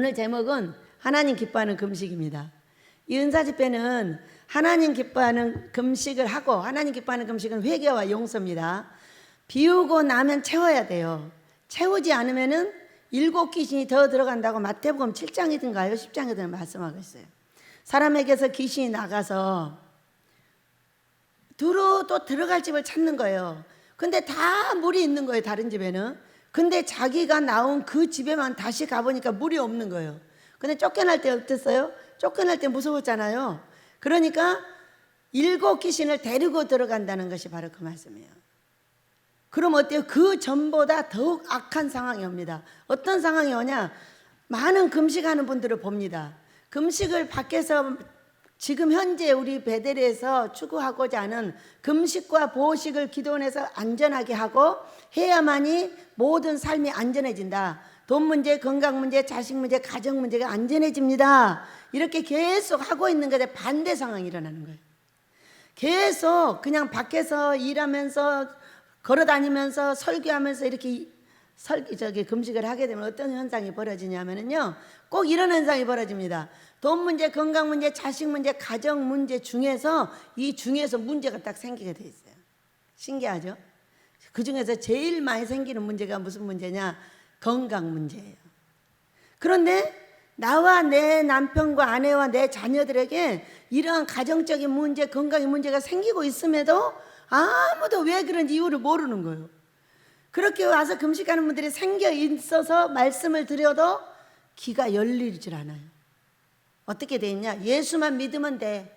오늘 제목은 하나님 기뻐하는 금식입니다. 이 은사집회는 하나님 기뻐하는 금식을 하고, 하나님 기뻐하는 금식은 회개와 용서입니다. 비우고 나면 채워야 돼요. 채우지 않으면은 7귀신이 더 들어간다고 마태복음 7장이든가요 10장이든 말씀하고 있어요. 사람에게서 귀신이 나가서 두루 또 들어갈 집을 찾는 거예요. 근데 다 물이 있는 거예요, 다른 집에는. 근데 자기가 나온 그 집에만 다시 가보니까 물이 없는 거예요. 근데 쫓겨날 때 어땠어요? 쫓겨날 때 무서웠잖아요. 그러니까 7귀신을 데리고 들어간다는 것이 바로 그 말씀이에요. 그럼 어때요? 그 전보다 더욱 악한 상황이 옵니다. 어떤 상황이 오냐? 많은 금식하는 분들을 봅니다. 금식을 밖에서 지금 현재 우리 베델에서 추구하고자 하는 금식과 보식을 기도원에서 안전하게 하고 해야만이 모든 삶이 안전해진다. 돈 문제, 건강 문제, 자식 문제, 가정 문제가 안전해집니다. 이렇게 계속 하고 있는 것에 반대 상황이 일어나는 거예요. 계속 그냥 밖에서 일하면서 걸어다니면서 설교하면서 이렇게 금식을 하게 되면 어떤 현상이 벌어지냐면요, 꼭 이런 현상이 벌어집니다. 돈 문제, 건강 문제, 자식 문제, 가정 문제 중에서 이 중에서 문제가 딱 생기게 돼 있어요. 신기하죠? 그 중에서 제일 많이 생기는 문제가 무슨 문제냐? 건강 문제예요. 그런데 나와 내 남편과 아내와 내 자녀들에게 이러한 가정적인 문제, 건강의 문제가 생기고 있음에도 아무도 왜 그런 이유를 모르는 거예요. 그렇게 와서 금식하는 분들이 생겨 있어서 말씀을 드려도 귀가 열리질 않아요. 어떻게 돼 있냐? 예수만 믿으면 돼.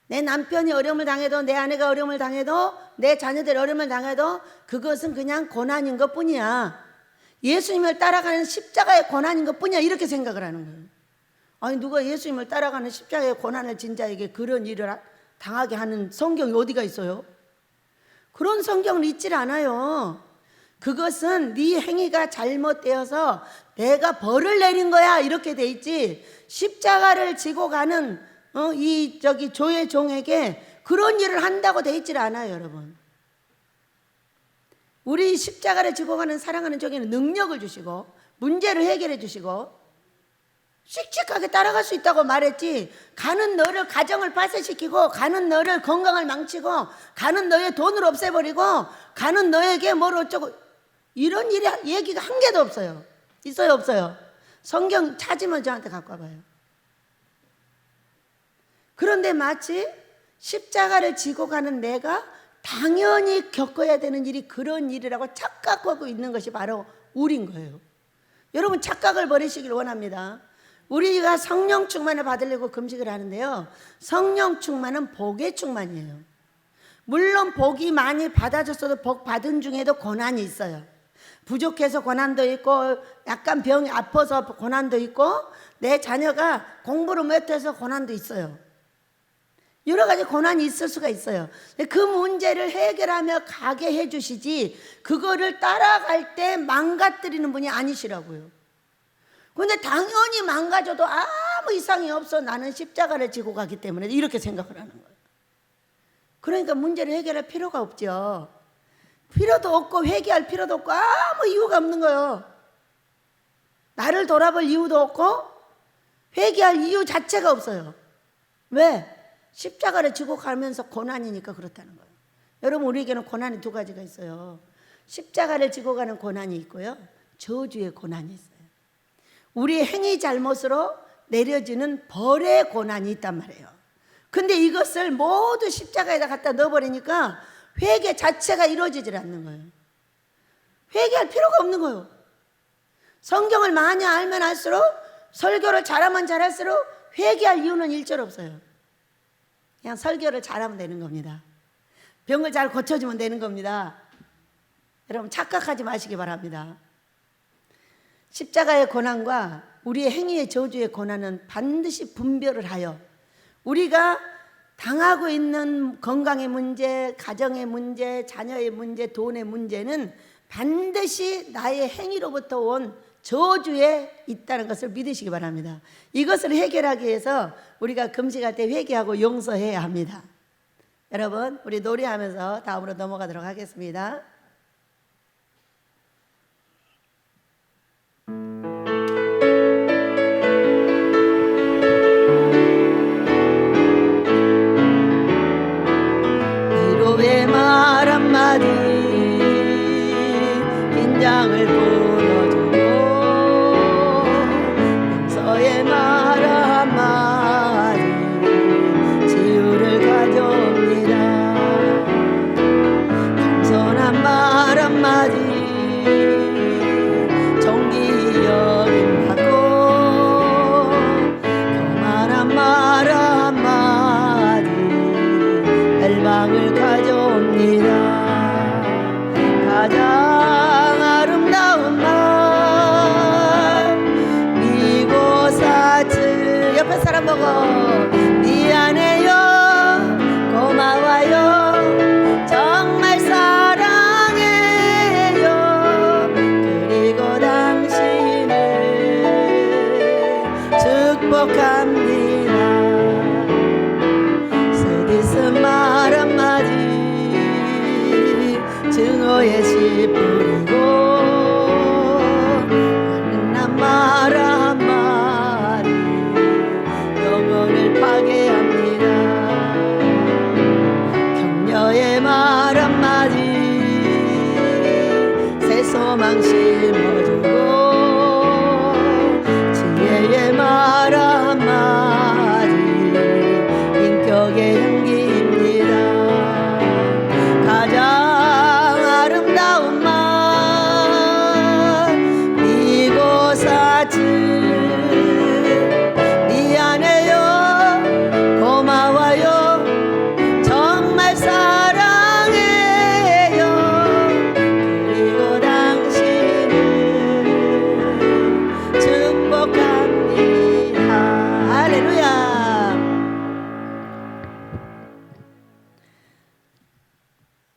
내 남편이 어려움을 당해도, 내 아내가 어려움을 당해도, 내 자녀들이 어려움을 당해도 그것은 그냥 고난인 것 뿐이야. 예수님을 따라가는 십자가의 고난인 것 뿐이야. 이렇게 생각을 하는 거예요. 아니, 누가 예수님을 따라가는 십자가의 고난을 진 자에게 그런 일을 당하게 하는 성경이 어디가 있어요? 그런 성경을 읽질 않아요. 그것은 네 행위가 잘못되어서 내가 벌을 내린 거야, 이렇게 돼 있지. 십자가를 지고 가는 조의 종에게 그런 일을 한다고 돼 있질 않아요, 여러분. 우리 십자가를 지고 가는 사랑하는 종에는 능력을 주시고 문제를 해결해 주시고 씩씩하게 따라갈 수 있다고 말했지, 가는 너를 가정을 파쇄시키고, 가는 너를 건강을 망치고, 가는 너의 돈을 없애버리고, 가는 너에게 뭘 어쩌고, 이런 일이 얘기가 한 개도 없어요. 있어요, 없어요? 성경 찾으면 저한테 갖고 와봐요. 그런데 마치 십자가를 지고 가는 내가 당연히 겪어야 되는 일이 그런 일이라고 착각하고 있는 것이 바로 우리인 거예요. 여러분, 착각을 버리시길 원합니다. 우리가 성령 충만을 받으려고 금식을 하는데요, 성령 충만은 복의 충만이에요. 물론 복이 많이 받아졌어도 복 받은 중에도 고난이 있어요. 부족해서 고난도 있고, 약간 병이 아파서 고난도 있고, 내 자녀가 공부를 못해서 고난도 있어요. 여러 가지 고난이 있을 수가 있어요. 그 문제를 해결하며 가게 해주시지, 그거를 따라갈 때 망가뜨리는 분이 아니시라고요. 근데 당연히 망가져도 아무 이상이 없어. 나는 십자가를 지고 가기 때문에, 이렇게 생각을 하는 거예요. 그러니까 문제를 해결할 필요가 없죠. 필요도 없고 회개할 필요도 없고 아무 이유가 없는 거예요. 나를 돌아볼 이유도 없고 회개할 이유 자체가 없어요. 왜? 십자가를 지고 가면서 고난이니까 그렇다는 거예요. 여러분, 우리에게는 고난이 두 가지가 있어요. 십자가를 지고 가는 고난이 있고요, 저주의 고난이 있어요. 우리의 행위 잘못으로 내려지는 벌의 고난이 있단 말이에요. 근데 이것을 모두 십자가에다 갖다 넣어버리니까 회개 자체가 이루어지질 않는 거예요. 회개할 필요가 없는 거예요. 성경을 많이 알면 알수록, 설교를 잘하면 잘할수록 회개할 이유는 일절 없어요. 그냥 설교를 잘하면 되는 겁니다. 병을 잘 고쳐주면 되는 겁니다. 여러분, 착각하지 마시기 바랍니다. 십자가의 고난과 우리의 행위의 저주의 고난은 반드시 분별을 하여, 우리가 당하고 있는 건강의 문제, 가정의 문제, 자녀의 문제, 돈의 문제는 반드시 나의 행위로부터 온 저주에 있다는 것을 믿으시기 바랍니다. 이것을 해결하기 위해서 우리가 금식할 때 회개하고 용서해야 합니다. 여러분, 우리 노래하면서 다음으로 넘어가도록 하겠습니다. 한마디 긴장을 풀어주고 용서의 말 한마디 치유를 가져옵니다. 겸손한 말 한마디 정기 여김 받고 교만한 말 한마디 멸망을 가져옵니다. 가장 아름다운 말 미고사츠 옆에 사람 보고 미안해요 고마워요 정말 사랑해요 그리고 당신을 축복합니다. 쓰디쓴 말 한마디 증오의 씨 뿌리고 한난 말 한마디 영혼을 파괴합니다. 격려의 말 한마디 새 소망 심어주고 지혜의 말 한마디 인격의 향기입니다. 가장 아름다운 말 미고사츠 미안해요 고마워요 정말 사랑해요 그리고 당신을 축복합니다. 할렐루야.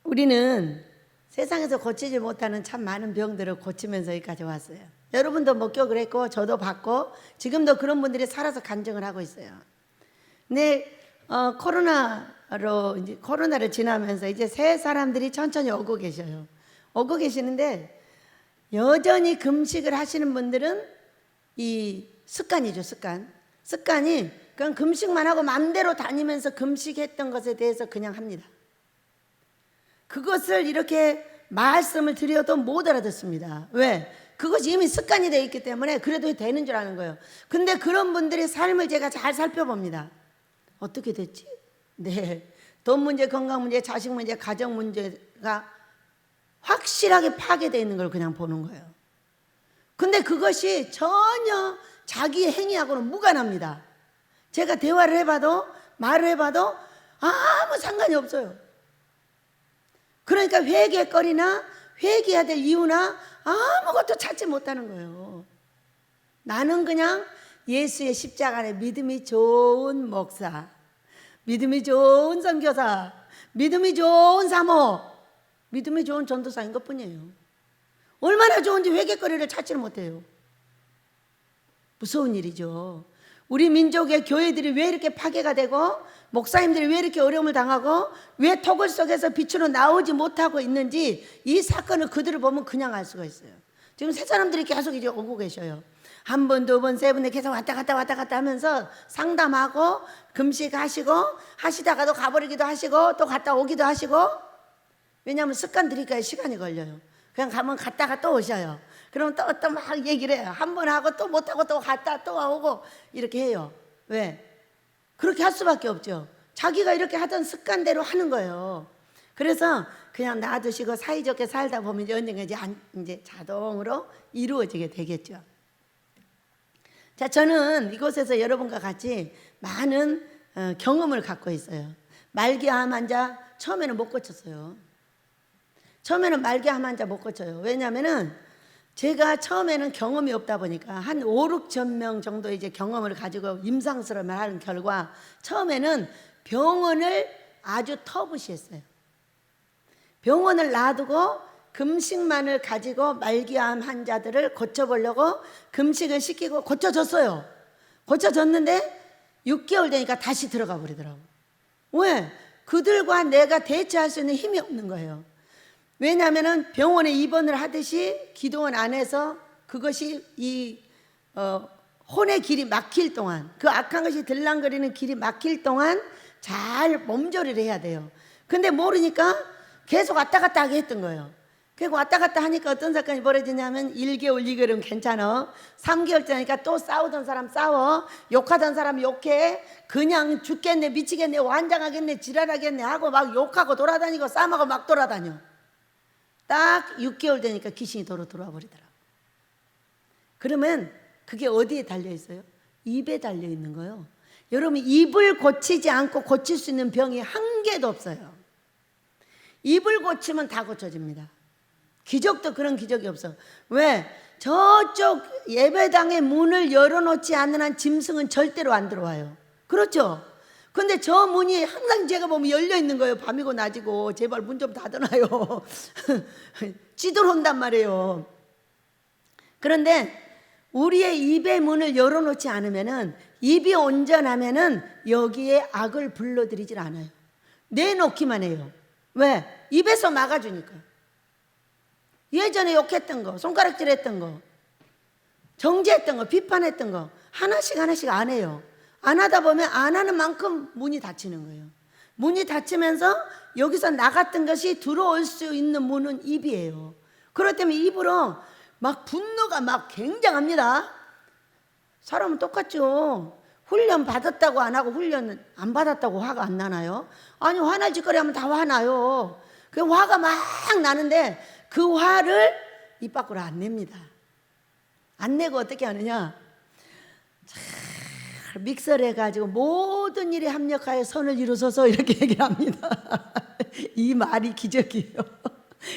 우리는 세상에서 고치지 못하는 참 많은 병들을 고치면서 여기까지 왔어요. 여러분도 목격을 했고 저도 봤고 지금도 그런 분들이 살아서 간증을 하고 있어요. 근데 코로나를 지나면서 이제 새 사람들이 천천히 오고 계셔요. 오고 계시는데 여전히 금식을 하시는 분들은 이 습관이죠. 습관이 그냥 금식만 하고 마음대로 다니면서 금식했던 것에 대해서 그냥 합니다. 그것을 이렇게 말씀을 드려도 못 알아듣습니다. 왜? 그것이 이미 습관이 되어 있기 때문에 그래도 되는 줄 아는 거예요. 근데 그런 분들의 삶을 제가 잘 살펴봅니다. 어떻게 됐지? 네, 돈 문제, 건강 문제, 자식 문제, 가정 문제가 확실하게 파괴되어 있는 걸 그냥 보는 거예요. 근데 그것이 전혀 자기의 행위하고는 무관합니다. 제가 대화를 해봐도 말을 해봐도 아무 상관이 없어요. 그러니까 회개거리나 회개해야 될 이유나 아무것도 찾지 못하는 거예요. 나는 그냥 예수의 십자가 안에 믿음이 좋은 목사, 믿음이 좋은 선교사, 믿음이 좋은 사모, 믿음이 좋은 전도사인 것뿐이에요. 얼마나 좋은지 회개거리를 찾지를 못해요. 무서운 일이죠. 우리 민족의 교회들이 왜 이렇게 파괴가 되고 목사님들이 왜 이렇게 어려움을 당하고 왜 토굴 속에서 빛으로 나오지 못하고 있는지 이 사건을 그들을 보면 그냥 알 수가 있어요. 지금 새 사람들이 계속 이제 오고 계셔요. 한 번, 두 번, 세 번에 계속 왔다 갔다 하면서 상담하고 금식하시고 하시다가도 가버리기도 하시고 또 갔다 오기도 하시고 왜냐하면 습관 들이니까 시간이 걸려요. 그냥 가면 갔다가 또 오셔요. 그러면 또 막 얘기를 해요. 한 번 하고 또 못하고 또 갔다 또 오고 이렇게 해요. 왜? 그렇게 할 수밖에 없죠. 자기가 이렇게 하던 습관대로 하는 거예요. 그래서 그냥 놔두시고 사이좋게 살다 보면 이제 언젠가 이제 자동으로 이루어지게 되겠죠. 자, 저는 이곳에서 여러분과 같이 많은 경험을 갖고 있어요. 말기암 환자 처음에는 못 고쳤어요. 처음에는 말기암 환자 못 고쳐요. 왜냐하면은 제가 처음에는 경험이 없다 보니까 한 5, 6천 명 정도 이제 경험을 가지고 임상실험을 하는 결과 처음에는 병원을 아주 터부시했어요. 병원을 놔두고 금식만을 가지고 말기암 환자들을 고쳐보려고 금식을 시키고 고쳐줬어요. 고쳐줬는데 6개월 되니까 다시 들어가 버리더라고. 왜? 그들과 내가 대처할 수 있는 힘이 없는 거예요. 왜냐하면 병원에 입원을 하듯이 기도원 안에서 그것이 이 혼의 길이 막힐 동안, 그 악한 것이 들랑거리는 길이 막힐 동안 잘 몸조리를 해야 돼요. 근데 모르니까 계속 왔다 갔다 하게 했던 거예요. 그리고 왔다 갔다 하니까 어떤 사건이 벌어지냐면 1개월, 2개월은 괜찮아. 3개월째 하니까 또 싸우던 사람 싸워. 욕하던 사람 욕해. 그냥 죽겠네, 미치겠네, 환장하겠네, 지랄하겠네 하고 막 욕하고 돌아다니고 싸움하고 막 돌아다녀. 딱 6개월 되니까 귀신이 도로 들어와 버리더라고. 그러면 그게 어디에 달려 있어요? 입에 달려 있는 거예요. 여러분, 입을 고치지 않고 고칠 수 있는 병이 한 개도 없어요. 입을 고치면 다 고쳐집니다. 기적도 그런 기적이 없어. 왜? 저쪽 예배당의 문을 열어놓지 않는 한 짐승은 절대로 안 들어와요. 그렇죠? 근데 저 문이 항상 제가 보면 열려 있는 거예요. 밤이고 낮이고. 제발 문 좀 닫아놔요. 찌들어온단 말이에요. 그런데 우리의 입의 문을 열어놓지 않으면은, 입이 온전하면은 여기에 악을 불러들이질 않아요. 내놓기만 해요. 왜? 입에서 막아주니까. 예전에 욕했던 거, 손가락질 했던 거, 정죄했던 거, 비판했던 거 하나씩 하나씩 안 해요. 안 하다 보면 안 하는 만큼 문이 닫히는 거예요. 문이 닫히면서 여기서 나갔던 것이 들어올 수 있는 문은 입이에요. 그렇기 때문에 입으로 막 분노가 막 굉장합니다. 사람은 똑같죠. 훈련 받았다고 안 하고 훈련 안 받았다고 화가 안 나나요? 아니, 화날 짓거리 하면 다 화나요. 그 화가 막 나는데 그 화를 입 밖으로 안 냅니다. 안 내고 어떻게 하느냐? 잘 믹서를 해가지고 모든 일에 합력하여 선을 이루소서 이렇게 얘기를 합니다. 이 말이 기적이에요.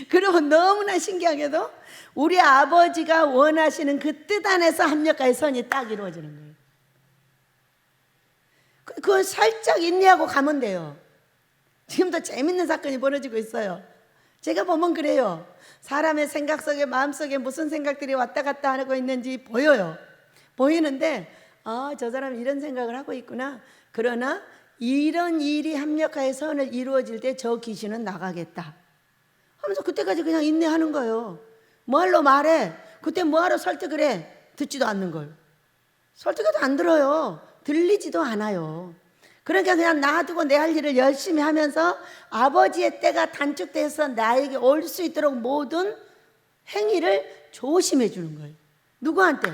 그리고 너무나 신기하게도 우리 아버지가 원하시는 그 뜻 안에서 합력하여 선이 딱 이루어지는 거예요. 그걸 살짝 인내하고 가면 돼요. 지금도 재밌는 사건이 벌어지고 있어요. 제가 보면 그래요. 사람의 생각 속에, 마음 속에 무슨 생각들이 왔다 갔다 하고 있는지 보여요. 보이는데 저 사람이 이런 생각을 하고 있구나. 그러나 이런 일이 합력하여 선을 이루어질 때 저 귀신은 나가겠다 하면서 그때까지 그냥 인내하는 거예요. 뭐하러 말해? 그때 뭐하러 설득을 해? 듣지도 않는 걸. 설득해도 안 들어요. 들리지도 않아요. 그러니까 그냥 놔두고 내 할 일을 열심히 하면서 아버지의 때가 단축돼서 나에게 올 수 있도록 모든 행위를 조심해 주는 거예요. 누구한테?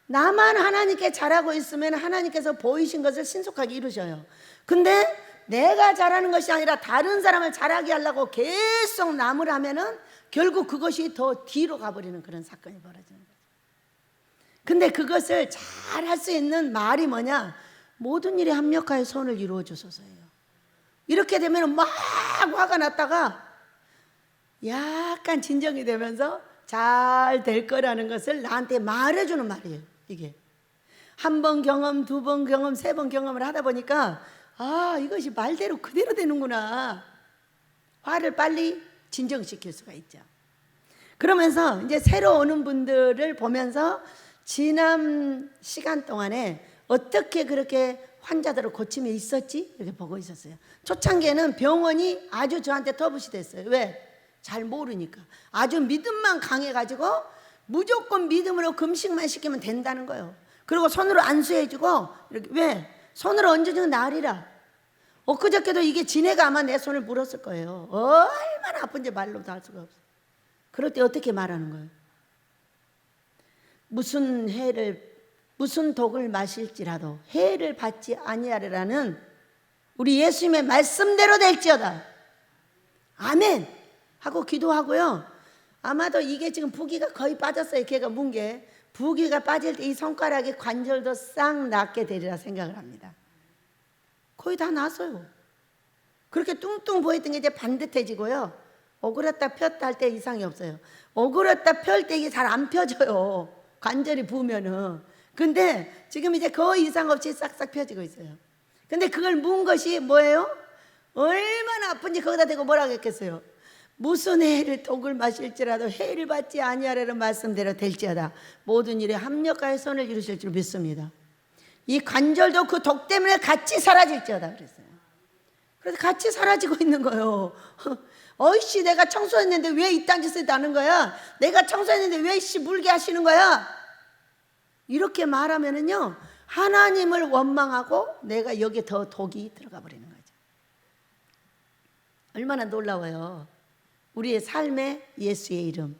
나만 하나님께 잘하고 있으면 하나님께서 보이신 것을 신속하게 이루셔요. 근데 내가 잘하는 것이 아니라 다른 사람을 잘하게 하려고 계속 나무를 하면은 결국 그것이 더 뒤로 가버리는 그런 사건이 벌어지는 거죠. 근데 그것을 잘 할 수 있는 말이 뭐냐? 모든 일에 합력하여 선을 이루어 주소서예요. 이렇게 되면 막 화가 났다가 약간 진정이 되면서 잘 될 거라는 것을 나한테 말해주는 말이에요. 이게 한 번 경험, 두 번 경험, 세 번 경험을 하다 보니까 이것이 말대로 그대로 되는구나. 화를 빨리 진정시킬 수가 있죠. 그러면서 이제 새로 오는 분들을 보면서 지난 시간 동안에 어떻게 그렇게 환자들을 고침에 있었지? 이렇게 보고 있었어요. 초창기에는 병원이 아주 저한테 터부시 됐어요. 왜? 잘 모르니까. 아주 믿음만 강해가지고 무조건 믿음으로 금식만 시키면 된다는 거예요. 그리고 손으로 안수해주고 이렇게. 왜? 손으로 얹어주는 날이라. 엊그저께도 이게 지네가 아마 내 손을 물었을 거예요. 얼마나 아픈지 말로도 할 수가 없어요. 그럴 때 어떻게 말하는 거예요? 무슨 독을 마실지라도 해를 받지 아니하리라는 우리 예수님의 말씀대로 될지어다. 아멘 하고 기도하고요. 아마도 이게 지금 부기가 거의 빠졌어요. 걔가 문 게. 부기가 빠질 때 이 손가락의 관절도 싹 낫게 되리라 생각을 합니다. 거의 다 났어요. 그렇게 뚱뚱 보였던 게 이제 반듯해지고요. 오그렸다 폈다 할 때 이상이 없어요. 오그렸다 펼 때 이게 잘 안 펴져요. 관절이 부으면은. 근데 지금 이제 거의 이상 없이 싹싹 펴지고 있어요. 근데 그걸 문 것이 뭐예요? 얼마나 아픈지 거기다 대고 뭐라고 했겠어요? 무슨 해를 독을 마실지라도 해를 받지 아니하라는 말씀대로 될지어다. 모든 일에 합력하여 선을 이루실 줄 믿습니다. 이 관절도 그 독 때문에 같이 사라질지어다 그랬어요. 그래서 같이 사라지고 있는 거예요. 어이씨, 내가 청소했는데 왜 이딴 짓을 하는 거야? 내가 청소했는데 왜 물게 하시는 거야? 이렇게 말하면은요, 하나님을 원망하고 내가 여기에 더 독이 들어가 버리는 거죠. 얼마나 놀라워요. 우리의 삶에 예수의 이름,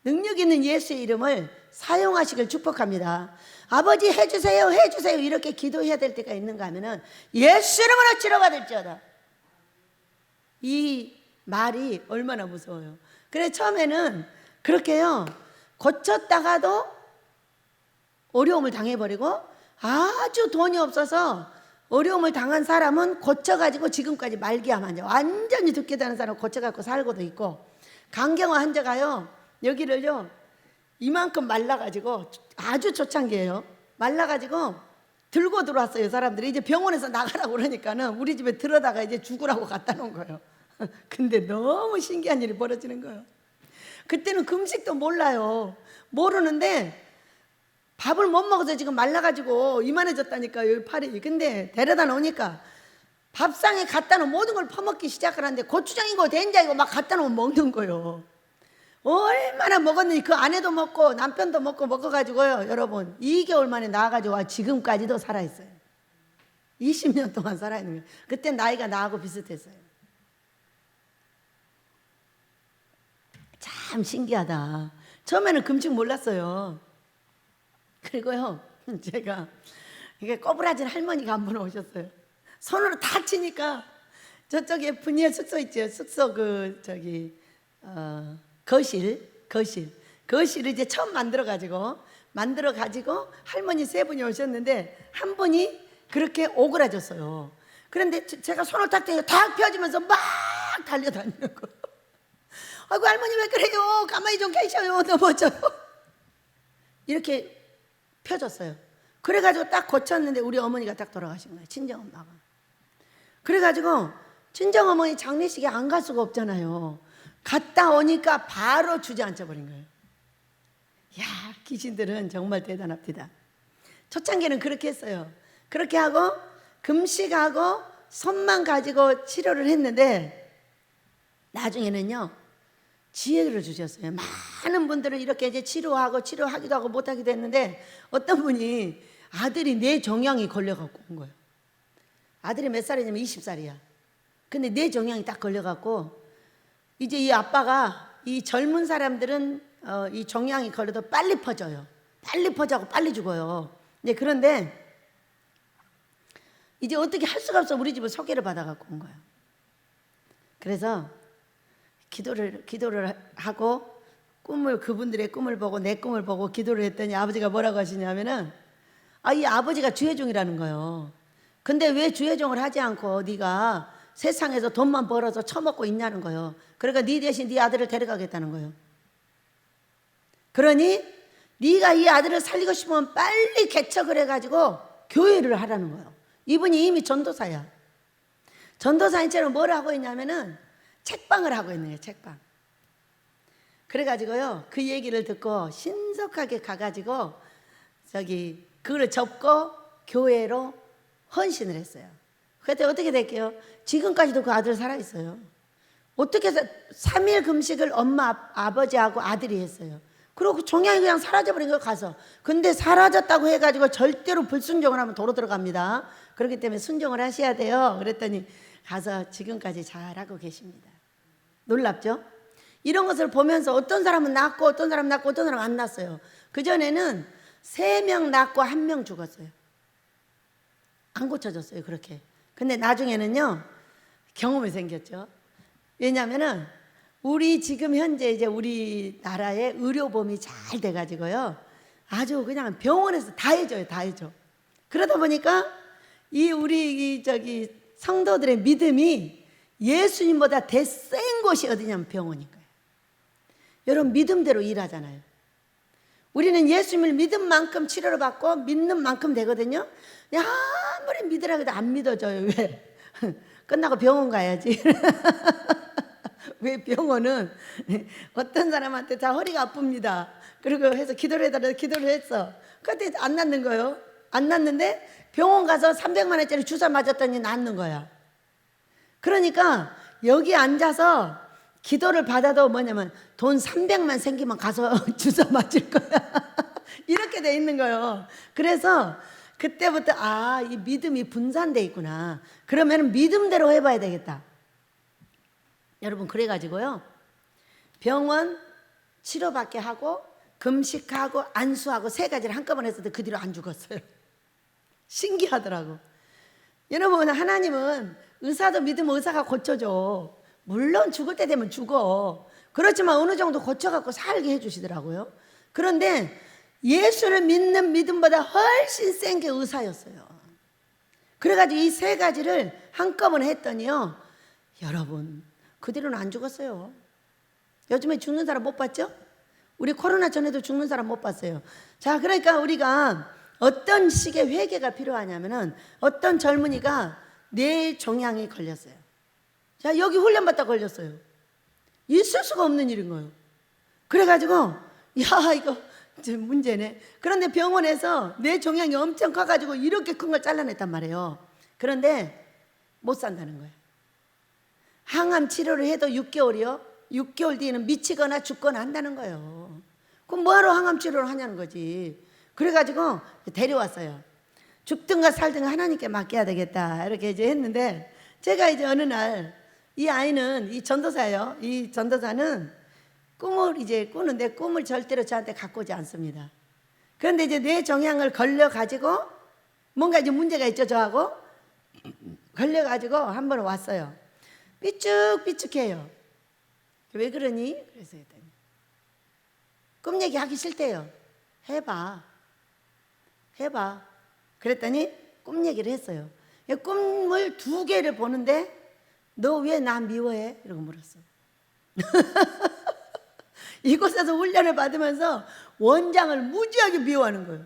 능력 있는 예수의 이름을 사용하시길 축복합니다. 아버지 해주세요 해주세요 이렇게 기도해야 될 때가 있는가 하면은 예수 이름으로 치료받을지어다. 이 말이 얼마나 무서워요. 그래 처음에는 그렇게요 고쳤다가도 어려움을 당해버리고, 아주 돈이 없어서 어려움을 당한 사람은 고쳐가지고 지금까지 말기암 환자, 완전히 듣게 되는 사람은 고쳐갖고 살고도 있고, 간경화 환자가요 여기를요 이만큼 말라가지고, 아주 초창기예요, 말라가지고 들고 들어왔어요. 사람들이 이제 병원에서 나가라고 그러니까는 우리 집에 들어다가 이제 죽으라고 갖다 놓은 거예요. 근데 너무 신기한 일이 벌어지는 거예요. 그때는 금식도 몰라요. 모르는데 밥을 못 먹어서 지금 말라가지고 이만해졌다니까요, 팔이. 근데 데려다 놓으니까 밥상에 갖다 놓은 모든 걸 퍼먹기 시작하는데 고추장이고 된장이고 막 갖다 놓으면 먹는 거예요. 얼마나 먹었는지 그 아내도 먹고 남편도 먹고 먹어가지고요, 여러분 2개월 만에 나와가지고 지금까지도 살아있어요. 20년 동안 살아있는 거예요. 그때 나이가 나하고 비슷했어요. 참 신기하다. 처음에는 금식 몰랐어요. 그리고요 제가 이게 꼬부라진 할머니가 한 분 오셨어요. 손으로 탁 치니까 저쪽에 분이의 숙소 있죠. 숙소 거실을 이제 처음 만들어 가지고 할머니 3분이 오셨는데 한 분이 그렇게 오그라졌어요. 그런데 제가 손을 탁 대고 탁 펴주면서 막 달려다니는 거. 아이고 할머니 왜 그래요? 가만히 좀 계셔요. 넘어져요. 이렇게 펴줬어요. 그래가지고 딱 고쳤는데 우리 어머니가 딱 돌아가신 거예요. 친정엄마가. 그래가지고 친정어머니 장례식에 안 갈 수가 없잖아요. 갔다 오니까 바로 주저앉아 버린 거예요. 야, 귀신들은 정말 대단합니다. 초창기는 그렇게 했어요. 그렇게 하고 금식하고 손만 가지고 치료를 했는데 나중에는요 지혜를 주셨어요. 많은 분들은 이렇게 이제 치료하기도 하고 못하기도 했는데, 어떤 분이 아들이 뇌종양이 걸려갖고 온 거예요. 아들이 몇 살이냐면 20살이야. 근데 뇌종양이 딱 걸려갖고, 이제 이 아빠가, 이 젊은 사람들은 이 종양이 걸려도 빨리 퍼져요. 빨리 퍼져고 빨리 죽어요. 그런데 이제 어떻게 할 수가 없어. 우리 집을 소개를 받아갖고 온 거예요. 그래서 기도를 하고 그분들의 꿈을 보고 내 꿈을 보고 기도를 했더니 아버지가 뭐라고 하시냐면은, 이 아버지가 주혜종이라는 거예요. 근데 왜 주혜종을 하지 않고 네가 세상에서 돈만 벌어서 처먹고 있냐는 거예요. 그러니까 네 대신 네 아들을 데려가겠다는 거예요. 그러니 네가 이 아들을 살리고 싶으면 빨리 개척을 해가지고 교회를 하라는 거예요. 이분이 이미 전도사야. 전도사인 채로 뭘 하고 있냐면은 책방을 하고 있는 거예요. 책방. 그래가지고요 그 얘기를 듣고 신속하게 가가지고 그걸 접고 교회로 헌신을 했어요. 그때 어떻게 될게요? 지금까지도 그 아들 살아있어요. 어떻게 해서 3일 금식을 엄마 아버지하고 아들이 했어요. 그리고 그 종양이 그냥 사라져버린 거예요. 가서. 근데 사라졌다고 해가지고 절대로 불순종을 하면 도로 들어갑니다. 그렇기 때문에 순종을 하셔야 돼요. 그랬더니 가서 지금까지 잘하고 계십니다. 놀랍죠? 이런 것을 보면서 어떤 사람은 낳고 어떤 사람은 낳고 어떤 사람은 안 낳았어요. 그전에는 3명 낳고 1명 죽었어요. 안 고쳐졌어요. 그렇게. 근데 나중에는요 경험이 생겼죠. 왜냐하면은 우리 지금 현재 이제 우리나라의 의료보험이 잘 돼가지고요 아주 그냥 병원에서 다 해줘요. 다 해줘. 그러다 보니까 우리 성도들의 믿음이 예수님보다 더 센 곳이 어디냐면 병원인 거예요. 여러분 믿음대로 일하잖아요. 우리는 예수님을 믿은 만큼 치료를 받고 믿는 만큼 되거든요. 아무리 믿으라 해도 안 믿어져요. 왜? 끝나고 병원 가야지. 왜? 병원은 어떤 사람한테 다 허리가 아픕니다. 그리고 해서 기도를 해달라고 기도를 했어. 그때 안 낫는 거예요. 안 낫는데 병원 가서 300만 원짜리 주사 맞았더니 낫는 거야. 그러니까 여기 앉아서 기도를 받아도 뭐냐면 돈 300만 생기면 가서 주사 맞을 거야. 이렇게 돼 있는 거예요. 그래서 그때부터 이 믿음이 분산돼 있구나. 그러면 믿음대로 해봐야 되겠다. 여러분 그래가지고요 병원 치료받게 하고 금식하고 안수하고 세 가지를 한꺼번에 했어도 그 뒤로 안 죽었어요. 신기하더라고. 여러분 하나님은 의사도 믿으면 의사가 고쳐줘. 물론 죽을 때 되면 죽어. 그렇지만 어느 정도 고쳐갖고 살게 해주시더라고요. 그런데 예수를 믿는 믿음보다 훨씬 센 게 의사였어요. 그래가지고 이 세 가지를 한꺼번에 했더니요 여러분 그 뒤로는 안 죽었어요. 요즘에 죽는 사람 못 봤죠? 우리 코로나 전에도 죽는 사람 못 봤어요. 자, 그러니까 우리가 어떤 식의 회개가 필요하냐면은 어떤 젊은이가 뇌종양이 걸렸어요. 자, 여기 훈련받다 걸렸어요. 있을 수가 없는 일인 거예요. 그래가지고 야 이거 문제네. 그런데 병원에서 뇌종양이 엄청 커가지고 이렇게 큰 걸 잘라냈단 말이에요. 그런데 못 산다는 거예요. 항암 치료를 해도 6개월이요. 6개월 뒤에는 미치거나 죽거나 한다는 거예요. 그럼 뭐하러 항암 치료를 하냐는 거지. 그래가지고 데려왔어요. 죽든가 살든가 하나님께 맡겨야 되겠다 이렇게 이제 했는데 제가 이제 어느 날 이 아이는 이 전도사예요. 이 전도사는 꿈을 이제 꾸는데 꿈을 절대로 저한테 갖고 오지 않습니다. 그런데 이제 뇌종양을 걸려가지고 뭔가 이제 문제가 있죠. 저하고 걸려가지고 한 번 왔어요. 삐쭉삐쭉해요. 왜 그러니? 그래서 했더니 꿈 얘기 하기 싫대요. 해봐. 그랬더니 꿈 얘기를 했어요. 꿈을 2개를 보는데 너 왜 나 미워해? 이러고 물었어. 이곳에서 훈련을 받으면서 원장을 무지하게 미워하는 거예요.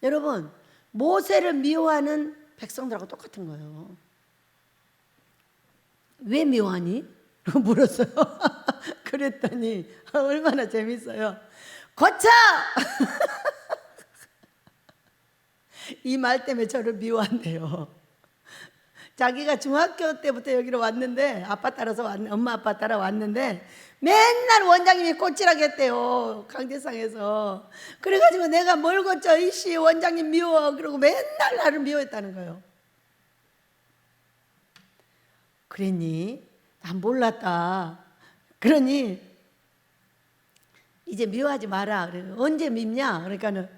여러분 모세를 미워하는 백성들하고 똑같은 거예요. 왜 미워하니? 라고 물었어요. 그랬더니 얼마나 재밌어요. 고쳐! 이 말 때문에 저를 미워한대요. 자기가 중학교 때부터 여기로 왔는데 엄마 아빠 따라 왔는데 맨날 원장님이 고치라고 했대요. 강대상에서. 그래가지고 내가 뭘 고쳐 이씨 원장님 미워 그러고 맨날 나를 미워했다는 거예요. 그랬니? 난 몰랐다. 그러니 이제 미워하지 마라. 언제 밉냐? 그러니까는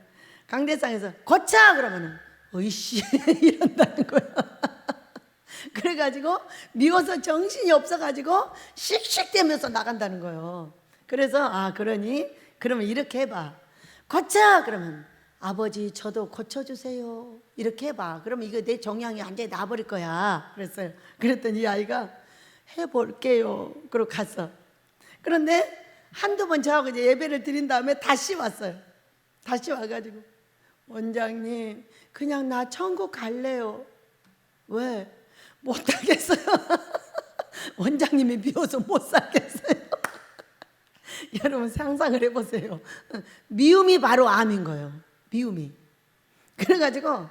강대상에서 고쳐 그러면은 어이씨 이런다는 거야. 그래가지고 미워서 정신이 없어가지고 씩씩대면서 나간다는 거예요. 그래서 그러니 그러면 이렇게 해봐. 고쳐 그러면 아버지 저도 고쳐주세요. 이렇게 해봐. 그러면 이거 내 종양이 완전히 나버릴 거야. 그랬어요. 그랬더니 이 아이가 해볼게요. 그러고 갔어. 그런데 한두 번 저하고 이제 예배를 드린 다음에 다시 왔어요. 다시 와가지고 원장님 그냥 나 천국 갈래요. 왜? 못하겠어요. 원장님이 미워서 못 살겠어요. 여러분 상상을 해보세요. 미움이 바로 암인 거예요. 미움이. 그래가지고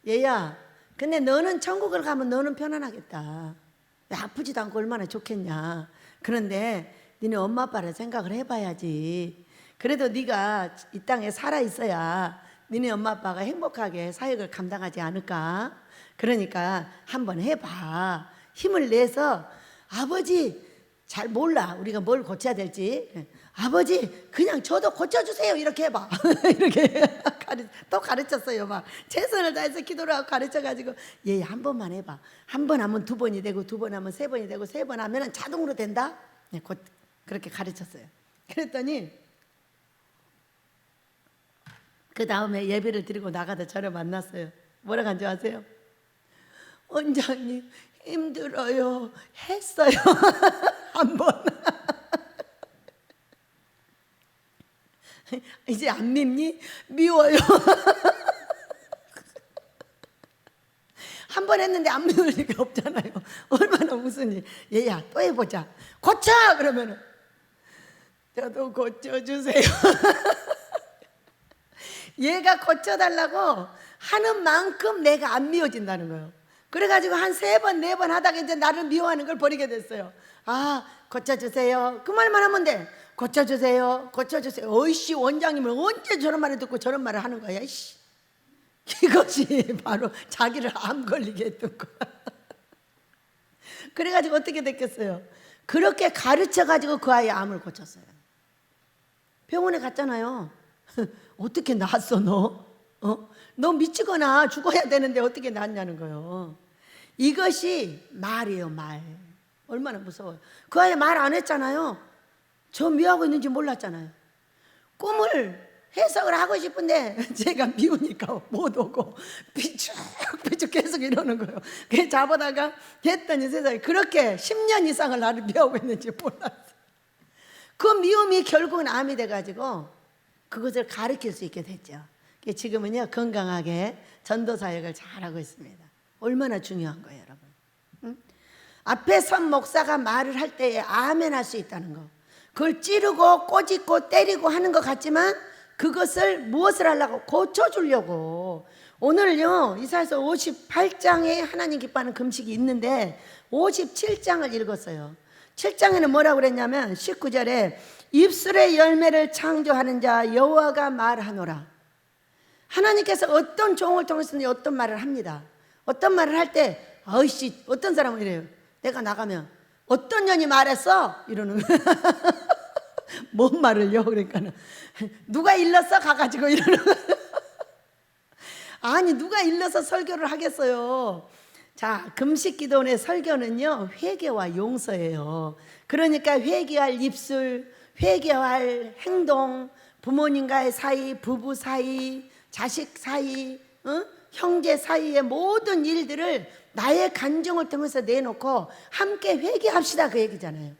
얘야 근데 너는 천국을 가면 너는 편안하겠다. 아프지도 않고 얼마나 좋겠냐. 그런데 니네 엄마 아빠를 생각을 해봐야지. 그래도 네가 이 땅에 살아있어야 니네 엄마 아빠가 행복하게 사역을 감당하지 않을까. 그러니까 한번 해봐. 힘을 내서 아버지 잘 몰라 우리가 뭘 고쳐야 될지. 아버지 그냥 저도 고쳐주세요 이렇게 해봐. 이렇게 또 가르쳤어요. 막 최선을 다해서 기도를 하고 가르쳐가지고 얘 한 번만 해봐. 한 번 하면 2번이 되고 2번 하면 3번이 되고 3번 하면 자동으로 된다. 곧 그렇게 가르쳤어요. 그랬더니 그 다음에 예배를 드리고 나가다 저를 만났어요. 뭐라고 한지 아세요? 원장님 힘들어요. 했어요. 한 번. 이제 안 밉니? 미워요. 한 번 했는데 안 미울 리가 없잖아요. 얼마나 웃으니. 얘야 또 해보자. 고쳐! 그러면은 저도 고쳐주세요. 얘가 고쳐달라고 하는 만큼 내가 안 미워진다는 거예요. 그래가지고 한 3번, 4번 하다가 이제 나를 미워하는 걸 버리게 됐어요. 고쳐주세요. 그 말만 하면 돼. 고쳐주세요. 고쳐주세요. 어이씨 원장님은 언제 저런 말을 듣고 저런 말을 하는 거야. 이씨. 이것이 바로 자기를 암 걸리게 했던 거야. 그래가지고 어떻게 됐겠어요? 그렇게 가르쳐가지고 그 아이의 암을 고쳤어요. 병원에 갔잖아요. 어떻게 나았어 너? 너 미치거나 죽어야 되는데 어떻게 나았냐는 거예요. 이것이 말이에요, 말. 얼마나 무서워요. 그 아이 말 안 했잖아요. 저 뭐하고 있는지 몰랐잖아요. 꿈을 해석을 하고 싶은데 제가 미우니까 못 오고 비축비축 계속 이러는 거예요. 그래서 잡아다가 했더니 세상에 그렇게 10년 이상을 나를 미워하고 있는지 몰랐어요. 그 미움이 결국은 암이 돼가지고 그것을 가르칠 수 있게 됐죠. 지금은요 건강하게 전도사역을 잘하고 있습니다. 얼마나 중요한 거예요, 여러분. 응? 앞에 선 목사가 말을 할 때에 아멘 할 수 있다는 거, 그걸 찌르고 꼬집고 때리고 하는 것 같지만 그것을 무엇을 하려고? 고쳐주려고. 오늘요 이사야서 58장에 하나님 기뻐하는 금식이 있는데 57장을 읽었어요. 7장에는 뭐라고 그랬냐면 19절에 입술의 열매를 창조하는 자 여호와가 말하노라. 하나님께서 어떤 종을 통해서 어떤 말을 합니다. 어떤 말을 할 때 어이씨, 어떤 사람은 이래요. 내가 나가면 어떤 년이 말했어? 이러는 거예요. 뭔 말을요? 그러니까는 누가 일렀어? 가가지고 이러는 거예요. 아니 누가 일러서 설교를 하겠어요. 자, 금식기도원의 설교는요 회개와 용서예요. 그러니까 회개할 입술, 회개할 행동, 부모님과의 사이, 부부 사이, 자식 사이, 형제 사이의 모든 일들을 나의 간증을 통해서 내놓고 함께 회개합시다, 그 얘기잖아요.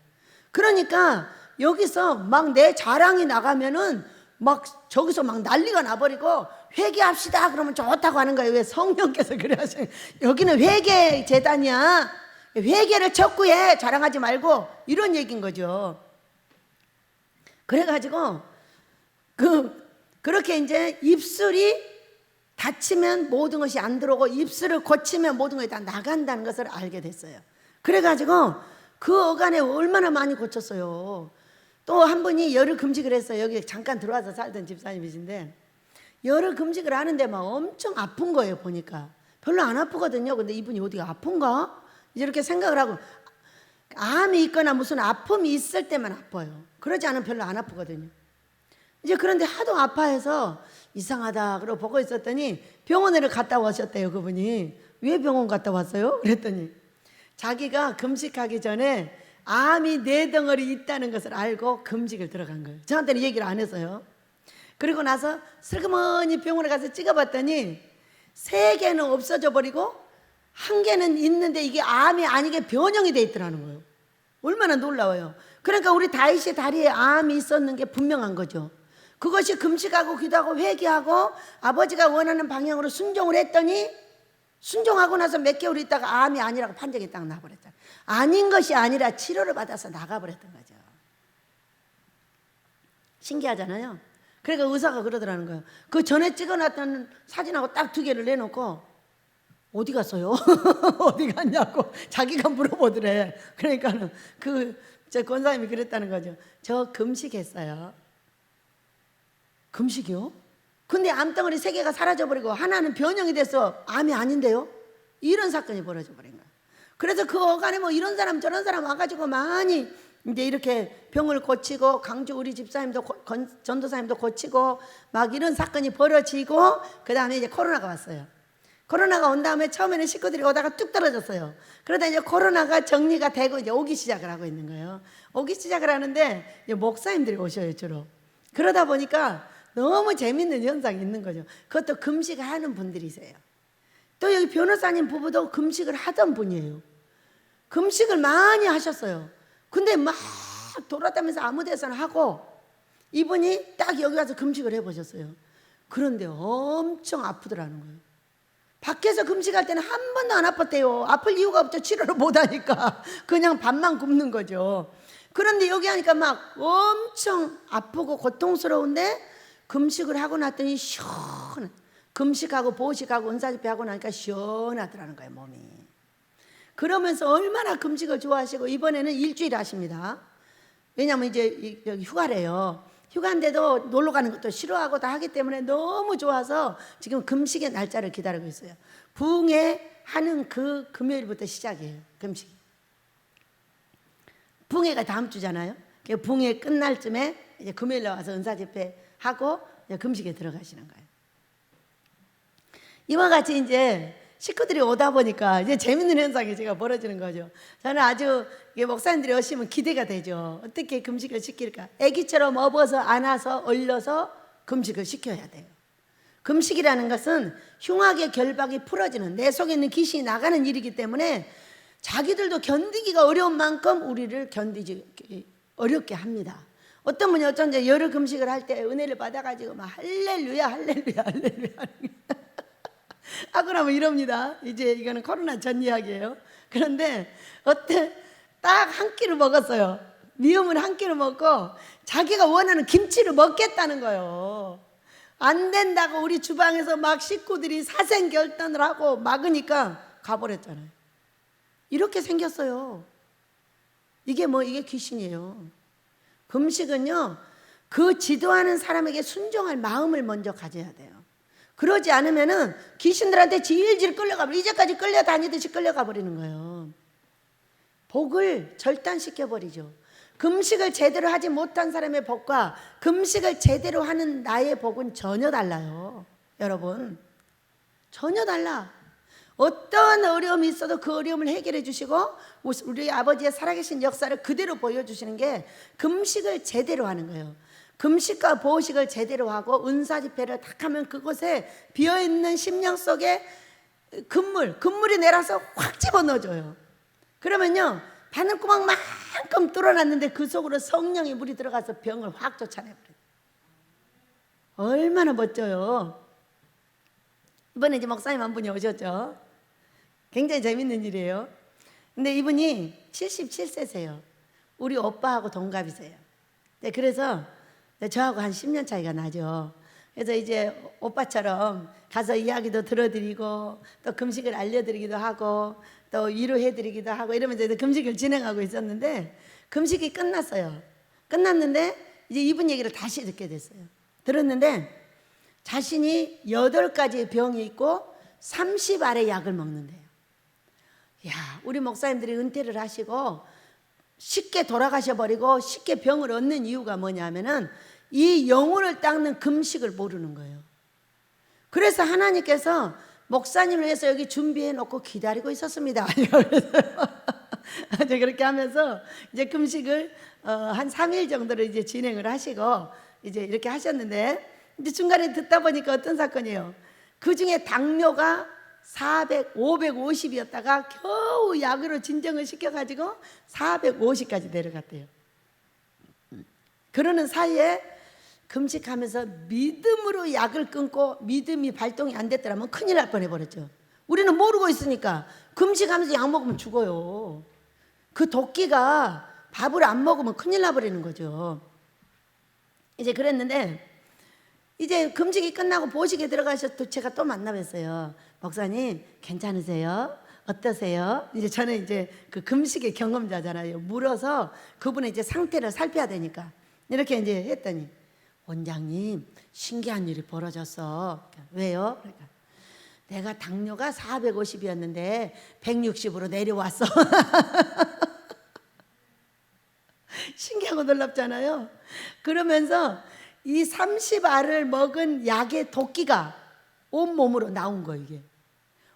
그러니까 여기서 막 내 자랑이 나가면은 막 저기서 막 난리가 나버리고 회개합시다 그러면 좋다고 하는 거예요. 왜? 성령께서 그래 하시는. 여기는 회개 재단이야. 회개를 척구해, 자랑하지 말고, 이런 얘기인 거죠. 그래가지고 그렇게 이제 입술이 닫히면 모든 것이 안 들어오고 입술을 고치면 모든 것이 다 나간다는 것을 알게 됐어요. 그래가지고 그 어간에 얼마나 많이 고쳤어요. 또 한 분이 열흘 금식을 했어요. 여기 잠깐 들어와서 살던 집사님이신데 열흘 금식을 하는데 막 엄청 아픈 거예요. 보니까 별로 안 아프거든요. 근데 이분이 어디가 아픈가? 이렇게 생각을 하고, 암이 있거나 무슨 아픔이 있을 때만 아파요. 그러지 않으면 별로 안 아프거든요. 이제 그런데 하도 아파해서 이상하다 그러고 보고 있었더니 병원에 갔다 오셨대요. 그분이. 왜 병원 갔다 왔어요? 그랬더니 자기가 금식하기 전에 암이 네 덩어리 있다는 것을 알고 금식을 들어간 거예요. 저한테는 얘기를 안 했어요. 그리고 나서 슬그머니 병원에 가서 찍어봤더니 3개는 없어져 버리고 1개는 있는데 이게 암이 아니게 변형이 돼 있더라는 거예요. 얼마나 놀라워요. 그러니까 우리 다윗의 다리에 암이 있었는 게 분명한 거죠. 그것이 금식하고 기도하고 회개하고 아버지가 원하는 방향으로 순종을 했더니 순종하고 나서 몇 개월 있다가 암이 아니라고 판정이 딱 나버렸잖아요. 아닌 것이 아니라 치료를 받아서 나가버렸던 거죠. 신기하잖아요. 그러니까 의사가 그러더라는 거예요. 그 전에 찍어놨던 사진하고 딱 2개를 내놓고 어디 갔어요? 어디 갔냐고 자기가 물어보더래. 그러니까는 저 권사님이 그랬다는 거죠. 저 금식했어요. 금식이요? 근데 암덩어리 3개가 사라져버리고 하나는 변형이 돼서 암이 아닌데요? 이런 사건이 벌어져 버린 거예요. 그래서 그 어간에 뭐 이런 사람 저런 사람 와가지고 많이 이제 이렇게 병을 고치고, 강주 우리 집사님도 전도사님도 고치고 막 이런 사건이 벌어지고, 그 다음에 이제 코로나가 왔어요. 코로나가 온 다음에 처음에는 식구들이 오다가 뚝 떨어졌어요. 그러다 이제 코로나가 정리가 되고 이제 오기 시작을 하고 있는 거예요. 오기 시작을 하는데 이제 목사님들이 오셔요, 주로. 그러다 보니까 너무 재밌는 현상이 있는 거죠. 그것도 금식을 하는 분들이세요. 또 여기 변호사님 부부도 금식을 하던 분이에요. 금식을 많이 하셨어요. 근데 막 돌아다니면서 아무 데서나 하고, 이분이 딱 여기 와서 금식을 해보셨어요. 그런데 엄청 아프더라는 거예요. 밖에서 금식할 때는 한 번도 안 아팠대요. 아플 이유가 없죠. 치료를 못하니까 그냥 밥만 굶는 거죠. 그런데 여기 하니까 막 엄청 아프고 고통스러운데 금식을 하고 났더니 시원한, 금식하고 보식하고 은사집회 하고 나니까 시원하더라는 거예요, 몸이. 그러면서 얼마나 금식을 좋아하시고 이번에는 일주일 하십니다. 왜냐하면 이제 여기 휴가래요. 휴가인데도 놀러 가는 것도 싫어하고 다 하기 때문에 너무 좋아서 지금 금식의 날짜를 기다리고 있어요. 부흥회 하는 그 금요일부터 시작이에요, 금식. 붕해가 다음 주잖아요. 그 붕해 끝날 쯤에 이제 금요일에 와서 은사 집회 하고 이제 금식에 들어가시는 거예요. 이와 같이 이제 식구들이 오다 보니까 이제 재밌는 현상이 제가 벌어지는 거죠. 저는 아주 목사님들이 오시면 기대가 되죠. 어떻게 금식을 시킬까? 아기처럼 업어서 안아서 얼려서 금식을 시켜야 돼요. 금식이라는 것은 흉악의 결박이 풀어지는, 내 속에 있는 귀신이 나가는 일이기 때문에 자기들도 견디기가 어려운 만큼 우리를 견디지 어렵게 합니다. 어떤 분이 어쩐지 열흘 금식을 할 때 은혜를 받아가지고 막 할렐루야 할렐루야 할렐루야 하고 나면 이럽니다. 이제 이거는 코로나 전 이야기예요. 그런데 어때 딱 한 끼를 먹었어요. 미음을 한 끼를 먹고 자기가 원하는 김치를 먹겠다는 거예요. 안 된다고 우리 주방에서 막 식구들이 사생결단을 하고 막으니까 가버렸잖아요. 이렇게 생겼어요. 이게 귀신이에요. 금식은요, 그 지도하는 사람에게 순종할 마음을 먼저 가져야 돼요. 그러지 않으면은 귀신들한테 질질 끌려가버려. 이제까지 끌려다니듯이 끌려가 버리는 거예요. 복을 절단시켜 버리죠. 금식을 제대로 하지 못한 사람의 복과 금식을 제대로 하는 나의 복은 전혀 달라요. 여러분, 전혀 달라. 어떤 어려움이 있어도 그 어려움을 해결해 주시고 우리 아버지의 살아계신 역사를 그대로 보여주시는 게 금식을 제대로 하는 거예요. 금식과 보식을 제대로 하고 은사 집회를 딱 하면 그곳에 비어있는 심령 속에 금물이 내려서 확 집어넣어줘요. 그러면요, 바늘구멍만큼 뚫어놨는데 그 속으로 성령의 물이 들어가서 병을 확 쫓아내버려요. 얼마나 멋져요. 이번에 이제 목사님 한 분이 오셨죠. 굉장히 재밌는 일이에요. 근데 이분이 77세세요. 우리 오빠하고 동갑이세요. 네, 그래서 저하고 한 10년 차이가 나죠. 그래서 이제 오빠처럼 가서 이야기도 들어드리고 또 금식을 알려드리기도 하고 또 위로해드리기도 하고 이러면서 금식을 진행하고 있었는데 금식이 끝났어요. 끝났는데 이제 이분 얘기를 다시 듣게 됐어요. 들었는데 자신이 8가지 병이 있고 30알의 약을 먹는데요. 야, 우리 목사님들이 은퇴를 하시고 쉽게 돌아가셔버리고 쉽게 병을 얻는 이유가 뭐냐면은 이 영혼을 닦는 금식을 모르는 거예요. 그래서 하나님께서 목사님을 위해서 여기 준비해 놓고 기다리고 있었습니다. 이제 그렇게 하면서 이제 금식을 한 3일 정도를 이제 진행을 하시고 이제 이렇게 하셨는데 이제 중간에 듣다 보니까 어떤 사건이에요. 그 중에 당뇨가 550이었다가 겨우 약으로 진정을 시켜가지고 450까지 내려갔대요. 그러는 사이에 금식하면서 믿음으로 약을 끊고 믿음이 발동이 안 됐더라면 큰일 날 뻔해버렸죠. 우리는 모르고 있으니까 금식하면서 약 먹으면 죽어요. 그 도끼가 밥을 안 먹으면 큰일 나버리는 거죠. 이제 그랬는데 이제 금식이 끝나고 보식에 들어가셔서 제가 또 만나뵀어요. 목사님 괜찮으세요? 어떠세요? 이제 저는 이제 그 금식의 경험자잖아요. 물어서 그분의 이제 상태를 살펴야 되니까 이렇게 이제 했더니 원장님 신기한 일이 벌어졌어. 왜요? 그러니까 내가 당뇨가 450이었는데 160으로 내려왔어. 신기하고 놀랍잖아요. 그러면서 이 30알을 먹은 약의 도끼가 온몸으로 나온 거예요. 이게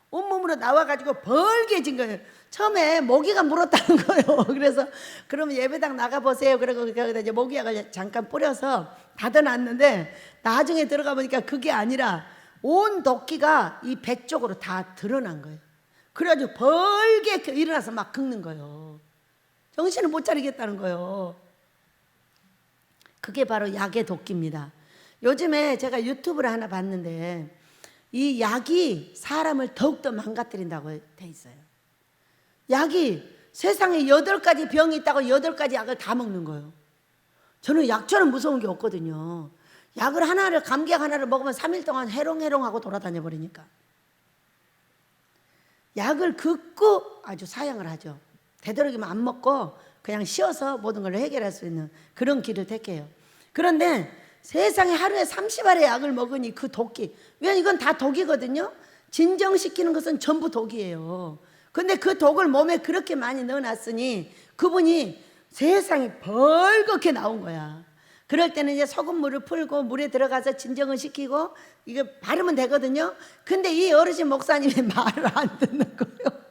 온몸으로 나와가지고 벌게진 거예요. 처음에 모기가 물었다는 거예요. 그래서 그러면 예배당 나가보세요. 그러고 거기다 이제 모기약을 잠깐 뿌려서 닫아놨는데 나중에 들어가 보니까 그게 아니라 온 도끼가 이 배 쪽으로 다 드러난 거예요. 그래가지고 벌게 일어나서 막 긁는 거예요. 정신을 못 차리겠다는 거예요. 그게 바로 약의 도끼입니다. 요즘에 제가 유튜브를 하나 봤는데 이 약이 사람을 더욱더 망가뜨린다고 돼 있어요. 약이 세상에 8가지 병이 있다고 8가지 약을 다 먹는 거예요. 저는 약처럼 무서운 게 없거든요. 약을 하나를, 감기약 하나를 먹으면 3일 동안 해롱해롱하고 돌아다녀 버리니까. 약을 긋고 아주 사양을 하죠. 되도록이면 안 먹고 그냥 쉬어서 모든 걸 해결할 수 있는 그런 길을 택해요. 그런데 세상에 하루에 30알의 약을 먹으니 그 도끼, 왜 이건 다 독이거든요. 진정시키는 것은 전부 독이에요. 근데 그 독을 몸에 그렇게 많이 넣어놨으니 그분이 세상이 벌겋게 나온 거야. 그럴 때는 이제 소금물을 풀고 물에 들어가서 진정을 시키고 이거 바르면 되거든요. 근데 이 어르신 목사님이 말을 안 듣는 거예요.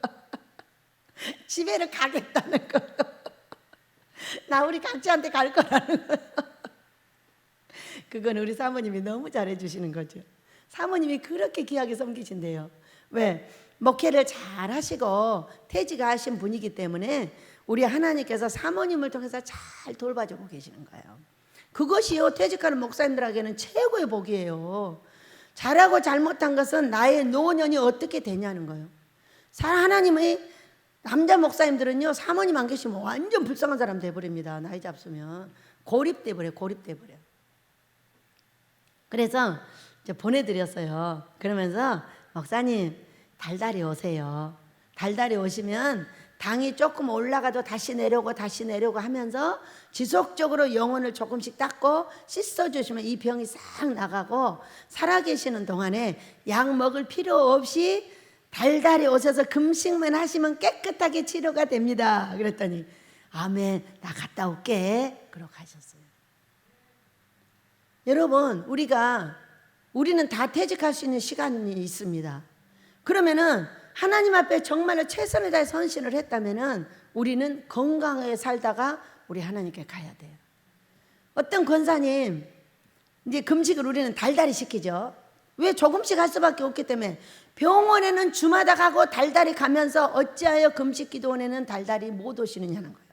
집에를 가겠다는 거예요. 나 우리 각자한테 갈 거라는 거예요. 그건 우리 사모님이 너무 잘해 주시는 거죠. 사모님이 그렇게 귀하게 섬기신대요. 왜? 목회를 잘 하시고 퇴직하신 분이기 때문에 우리 하나님께서 사모님을 통해서 잘 돌봐주고 계시는 거예요. 그것이요, 퇴직하는 목사님들에게는 최고의 복이에요. 잘하고 잘못한 것은 나의 노년이 어떻게 되냐는 거예요. 하나님의 남자 목사님들은요, 사모님 안 계시면 완전 불쌍한 사람 돼버립니다. 나이 잡수면 고립돼버려요. 고립돼버려요. 그래서 이제 보내드렸어요. 그러면서 목사님 달달이 오세요. 달달이 오시면 당이 조금 올라가도 다시 내려오고 하면서 지속적으로 영혼을 조금씩 닦고 씻어주시면 이 병이 싹 나가고, 살아계시는 동안에 약 먹을 필요 없이 달달이 오셔서 금식만 하시면 깨끗하게 치료가 됩니다. 그랬더니 아멘, 나 갔다 올게, 그러고 가셨어요. 여러분, 우리는 다 퇴직할 수 있는 시간이 있습니다. 그러면은 하나님 앞에 정말로 최선을 다해 헌신을 했다면은 우리는 건강하게 살다가 우리 하나님께 가야 돼요. 어떤 권사님, 이제 금식을 우리는 달달이 시키죠. 왜? 조금씩 할 수밖에 없기 때문에. 병원에는 주마다 가고 달달이 가면서 어찌하여 금식 기도원에는 달달이 못 오시느냐는 거예요.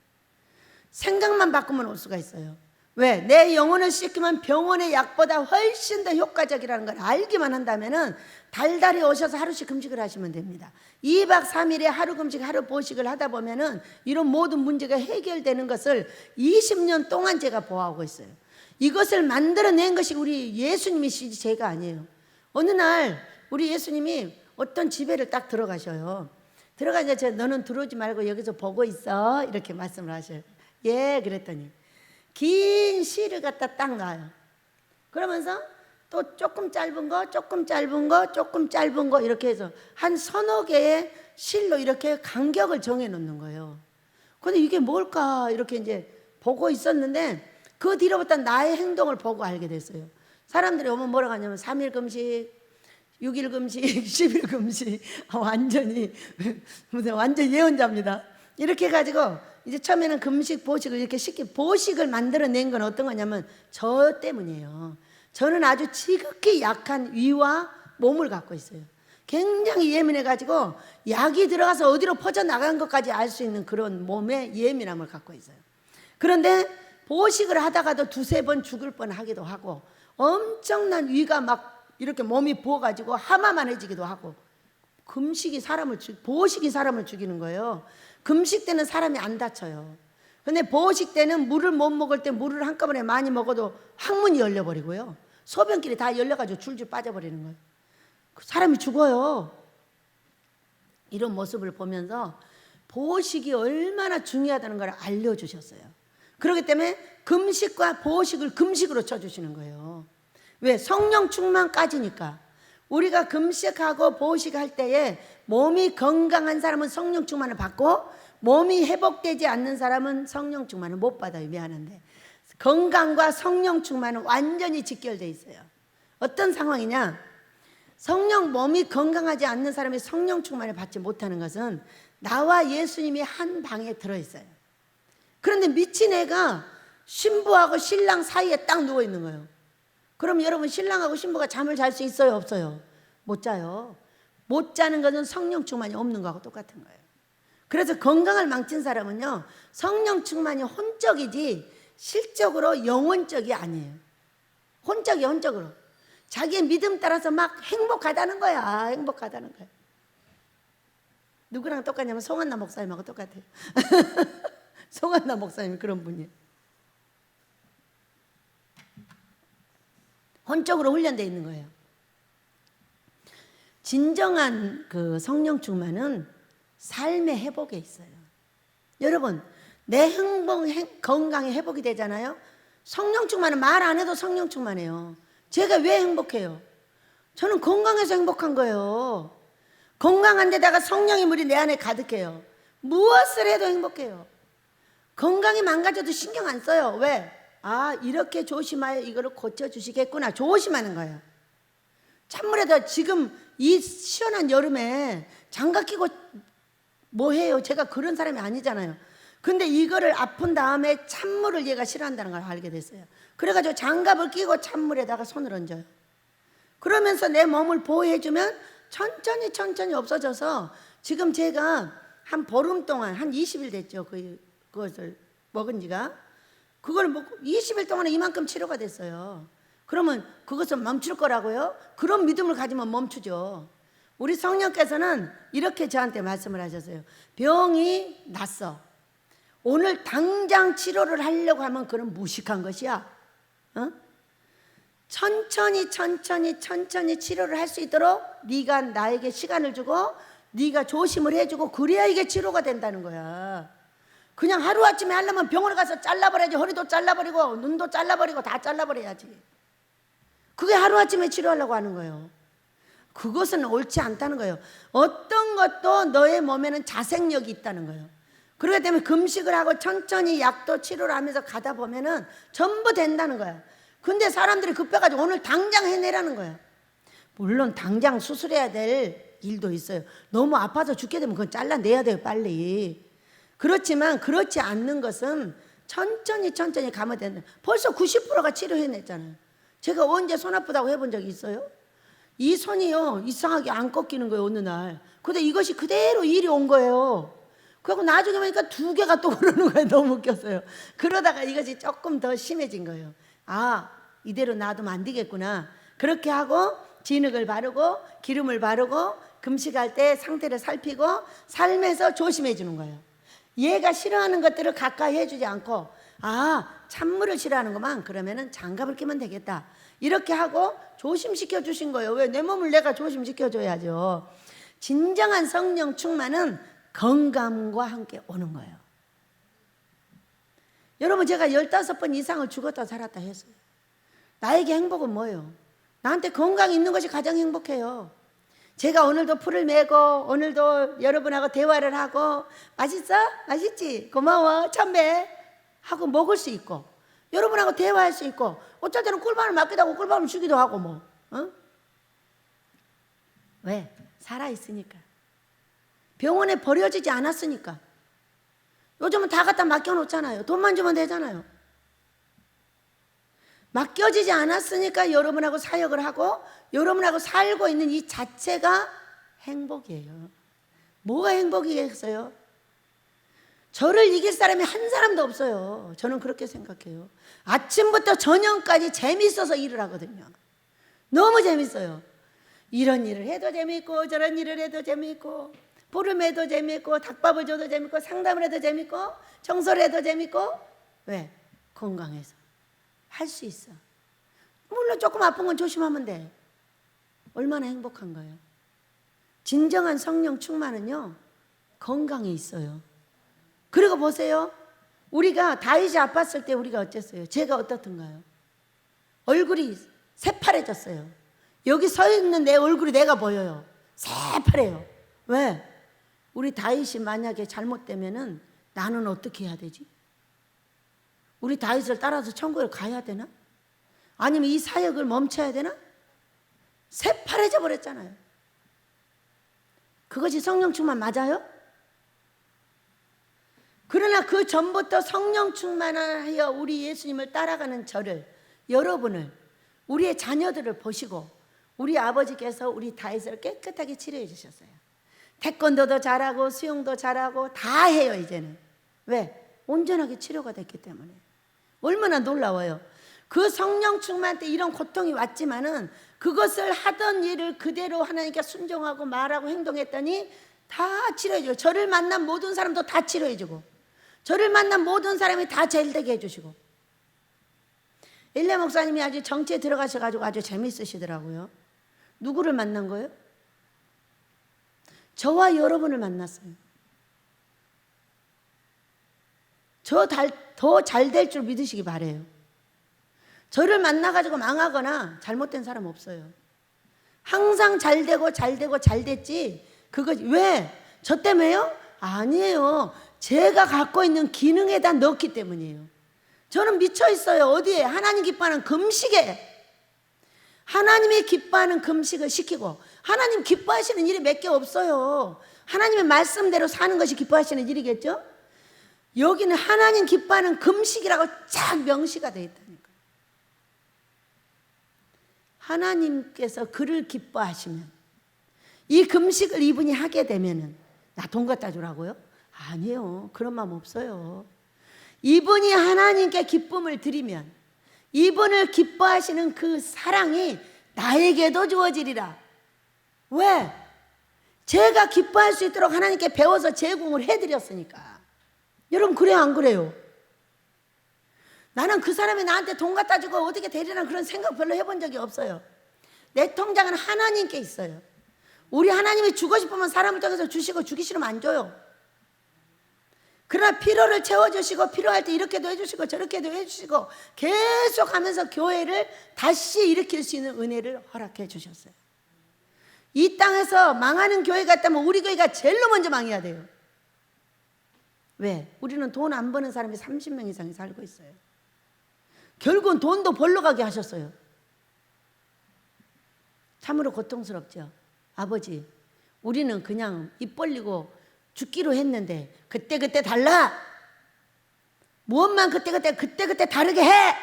생각만 바꾸면 올 수가 있어요. 왜? 내 영혼을 씻기면 병원의 약보다 훨씬 더 효과적이라는 걸 알기만 한다면은 달달이 오셔서 하루씩 금식을 하시면 됩니다. 2박 3일에 하루 금식 하루 보식을 하다 보면은 이런 모든 문제가 해결되는 것을 20년 동안 제가 보아오고 있어요. 이것을 만들어낸 것이 우리 예수님이시지 제가 아니에요. 어느 날 우리 예수님이 어떤 집에를 딱 들어가셔요. 들어가서 너는 들어오지 말고 여기서 보고 있어, 이렇게 말씀을 하셔요. 예, 그랬더니 긴 실을 갖다 딱 놔요. 그러면서 또 조금 짧은 거, 조금 짧은 거, 조금 짧은 거, 이렇게 해서 한 서너 개의 실로 이렇게 간격을 정해 놓는 거예요. 근데 이게 뭘까 이렇게 이제 보고 있었는데 그 뒤로부터 나의 행동을 보고 알게 됐어요. 사람들이 오면 뭐라고 하냐면 3일 금식, 6일 금식, 10일 금식, 완전히 무슨 완전 예언자입니다. 이렇게 해가지고 이제 처음에는 금식, 보식을 이렇게 쉽게 보식을 만들어낸 건 어떤 거냐면 저 때문이에요. 저는 아주 지극히 약한 위와 몸을 갖고 있어요. 굉장히 예민해가지고 약이 들어가서 어디로 퍼져나간 것까지 알 수 있는 그런 몸의 예민함을 갖고 있어요. 그런데 보식을 하다가도 두세 번 죽을 뻔하기도 하고 엄청난 위가 막 이렇게 몸이 부어가지고 하마만해지기도 하고, 보식이 사람을 죽이는 거예요. 금식 때는 사람이 안 다쳐요. 근데 보식 때는 물을 못 먹을 때 물을 한꺼번에 많이 먹어도 항문이 열려버리고요. 소변길이 다 열려가지고 줄줄 빠져버리는 거예요. 사람이 죽어요. 이런 모습을 보면서 보식이 얼마나 중요하다는 걸 알려주셨어요. 그렇기 때문에 금식과 보식을 금식으로 쳐주시는 거예요. 왜? 성령 충만까지니까. 우리가 금식하고 보식할 때에 몸이 건강한 사람은 성령 충만을 받고 몸이 회복되지 않는 사람은 성령 충만을 못 받아요. 미안한데 건강과 성령 충만은 완전히 직결되어 있어요. 어떤 상황이냐, 몸이 건강하지 않는 사람이 성령 충만을 받지 못하는 것은 나와 예수님이 한 방에 들어있어요. 그런데 미친 애가 신부하고 신랑 사이에 딱 누워 있는 거예요. 그럼 여러분, 신랑하고 신부가 잠을 잘 수 있어요, 없어요? 못 자요. 못 자는 것은 성령 충만이 없는 거하고 똑같은 거예요. 그래서 건강을 망친 사람은요, 성령 충만이 혼적이지 실적으로 영혼적이 아니에요. 혼적으로 자기의 믿음 따라서 막 행복하다는 거야. 행복하다는 거야. 누구랑 똑같냐면 송한나 목사님하고 똑같아요. 송한나 목사님이 그런 분이에요. 혼적으로 훈련되어 있는 거예요. 진정한 그 성령 충만은 삶의 회복에 있어요. 여러분, 내 건강이 회복이 되잖아요. 성령 충만은 말 안 해도 성령 충만해요. 제가 왜 행복해요? 저는 건강해서 행복한 거예요. 건강한 데다가 성령의 물이 내 안에 가득해요. 무엇을 해도 행복해요. 건강이 망가져도 신경 안 써요. 왜? 아, 이렇게 조심하여 이거를 고쳐주시겠구나. 조심하는 거예요. 찬물에다 지금 이 시원한 여름에 장갑 끼고 뭐 해요? 제가 그런 사람이 아니잖아요. 근데 이거를 아픈 다음에 찬물을 얘가 싫어한다는 걸 알게 됐어요. 그래가지고 장갑을 끼고 찬물에다가 손을 얹어요. 그러면서 내 몸을 보호해주면 천천히 없어져서 지금 제가 한 보름 동안 한 20일 됐죠. 그것을 먹은 지가. 그걸 먹고 20일 동안에 이만큼 치료가 됐어요. 그러면 그것은 멈출 거라고요? 그런 믿음을 가지면 멈추죠. 우리 성령께서는 이렇게 저한테 말씀을 하셨어요. 병이 났어. 오늘 당장 치료를 하려고 하면 그건 무식한 것이야. 어? 천천히 치료를 할 수 있도록 네가 나에게 시간을 주고 네가 조심을 해주고 그래야 이게 치료가 된다는 거야. 그냥 하루아침에 하려면 병원에 가서 잘라버려야지. 허리도 잘라버리고 눈도 잘라버리고 다 잘라버려야지. 그게 하루아침에 치료하려고 하는 거예요. 그것은 옳지 않다는 거예요. 어떤 것도 너의 몸에는 자생력이 있다는 거예요. 그렇기 때문에 금식을 하고 천천히 약도 치료를 하면서 가다 보면은 전부 된다는 거야. 근데 사람들이 급해가지고 오늘 당장 해내라는 거야. 물론 당장 수술해야 될 일도 있어요. 너무 아파서 죽게 되면 그건 잘라내야 돼요, 빨리. 그렇지만 그렇지 않는 것은 천천히 가면 된다. 벌써 90%가 치료해냈잖아요. 제가 언제 손 아프다고 해본 적이 있어요? 이 손이요 이상하게 안 꺾이는 거예요, 어느 날. 근데 이것이 그대로 일이 온 거예요. 그리고 나중에 보니까 2개가 또 그러는 거예요. 너무 웃겼어요. 그러다가 이것이 조금 더 심해진 거예요. 아, 이대로 놔두면 안 되겠구나. 그렇게 하고 진흙을 바르고 기름을 바르고 금식할 때 상태를 살피고 삶에서 조심해 주는 거예요. 얘가 싫어하는 것들을 가까이 해주지 않고, 아, 찬물을 싫어하는구만. 그러면은 장갑을 끼면 되겠다. 이렇게 하고 조심시켜 주신 거예요. 왜? 내 몸을 내가 조심시켜 줘야죠. 진정한 성령 충만은 건강과 함께 오는 거예요. 여러분, 제가 15번 이상을 죽었다 살았다 했어요. 나에게 행복은 뭐예요? 나한테 건강이 있는 것이 가장 행복해요. 제가 오늘도 풀을 메고 오늘도 여러분하고 대화를 하고 맛있어? 맛있지? 고마워 참배 하고 먹을 수 있고 여러분하고 대화할 수 있고 어쩔 때는 꿀밤을 맞기도 하고 꿀밤을 주기도 하고 뭐 어? 왜? 살아있으니까. 병원에 버려지지 않았으니까. 요즘은 다 갖다 맡겨놓잖아요. 돈만 주면 되잖아요. 맡겨지지 않았으니까 여러분하고 사역을 하고 여러분하고 살고 있는 이 자체가 행복이에요. 뭐가 행복이겠어요? 저를 이길 사람이 한 사람도 없어요. 저는 그렇게 생각해요. 아침부터 저녁까지 재밌어서 일을 하거든요. 너무 재밌어요. 이런 일을 해도 재밌고 저런 일을 해도 재밌고 불을 해도 재밌고 닭밥을 줘도 재밌고 상담을 해도 재밌고 청소를 해도 재밌고 왜? 건강해서 할 수 있어. 물론 조금 아픈 건 조심하면 돼. 얼마나 행복한 거예요. 진정한 성령 충만은요 건강에 있어요. 그리고 보세요. 우리가 다윗이 아팠을 때 우리가 어땠어요? 제가 어떻던가요? 얼굴이 새파래졌어요. 여기 서 있는 내 얼굴이 내가 보여요. 새파래요. 왜? 우리 다윗이 만약에 잘못되면은 나는 어떻게 해야 되지? 우리 다윗을 따라서 천국에 가야 되나? 아니면 이 사역을 멈춰야 되나? 새파래져 버렸잖아요. 그것이 성령 충만 맞아요? 그러나 그 전부터 성령 충만하여 우리 예수님을 따라가는 저를, 여러분을, 우리의 자녀들을 보시고 우리 아버지께서 우리 다윗을 깨끗하게 치료해 주셨어요. 태권도도 잘하고 수영도 잘하고 다 해요 이제는. 왜? 온전하게 치료가 됐기 때문에. 얼마나 놀라워요. 그 성령 충만 때 이런 고통이 왔지만은 그것을 하던 일을 그대로 하나님께 순종하고 말하고 행동했더니 다 치료해줘요. 저를 만난 모든 사람도 다 치료해주고 저를 만난 모든 사람이 다 잘되게 해주시고. 엘레 목사님이 아주 정치에 들어가셔가지고 아주 재밌으시더라고요. 누구를 만난 거예요? 저와 여러분을 만났어요. 더 잘 될 줄 믿으시기 바래요. 저를 만나가지고 망하거나 잘못된 사람 없어요. 항상 잘 됐지. 그거 왜? 저 때문에요? 아니에요. 제가 갖고 있는 기능에다 넣기 때문이에요. 저는 미쳐 있어요. 어디에? 하나님 기뻐하는 금식에. 하나님이 기뻐하는 금식을 시키고, 하나님 기뻐하시는 일이 몇 개 없어요. 하나님의 말씀대로 사는 것이 기뻐하시는 일이겠죠? 여기는 하나님 기뻐하는 금식이라고 쫙 명시가 되어 있다니까. 하나님께서 그를 기뻐하시면, 이 금식을 이분이 하게 되면은 나 돈 갖다 주라고요? 아니에요. 그런 마음 없어요. 이분이 하나님께 기쁨을 드리면 이분을 기뻐하시는 그 사랑이 나에게도 주어지리라. 왜? 제가 기뻐할 수 있도록 하나님께 배워서 제공을 해드렸으니까. 여러분 그래요 안 그래요? 나는 그 사람이 나한테 돈 갖다 주고 어떻게 되리라는 그런 생각 별로 해본 적이 없어요. 내 통장은 하나님께 있어요. 우리 하나님이 주고 싶으면 사람을 통해서 주시고 주기 싫으면 안 줘요. 그러나 필요를 채워주시고 필요할 때 이렇게도 해주시고 저렇게도 해주시고 계속 하면서 교회를 다시 일으킬 수 있는 은혜를 허락해 주셨어요. 이 땅에서 망하는 교회가 있다면 우리 교회가 제일 먼저 망해야 돼요. 왜? 우리는 돈 안 버는 사람이 30명 이상이 살고 있어요. 결국은 돈도 벌러 가게 하셨어요. 참으로 고통스럽죠. 아버지, 우리는 그냥 입 벌리고 죽기로 했는데 그때그때 달라. 무엇만 그때그때 다르게 해.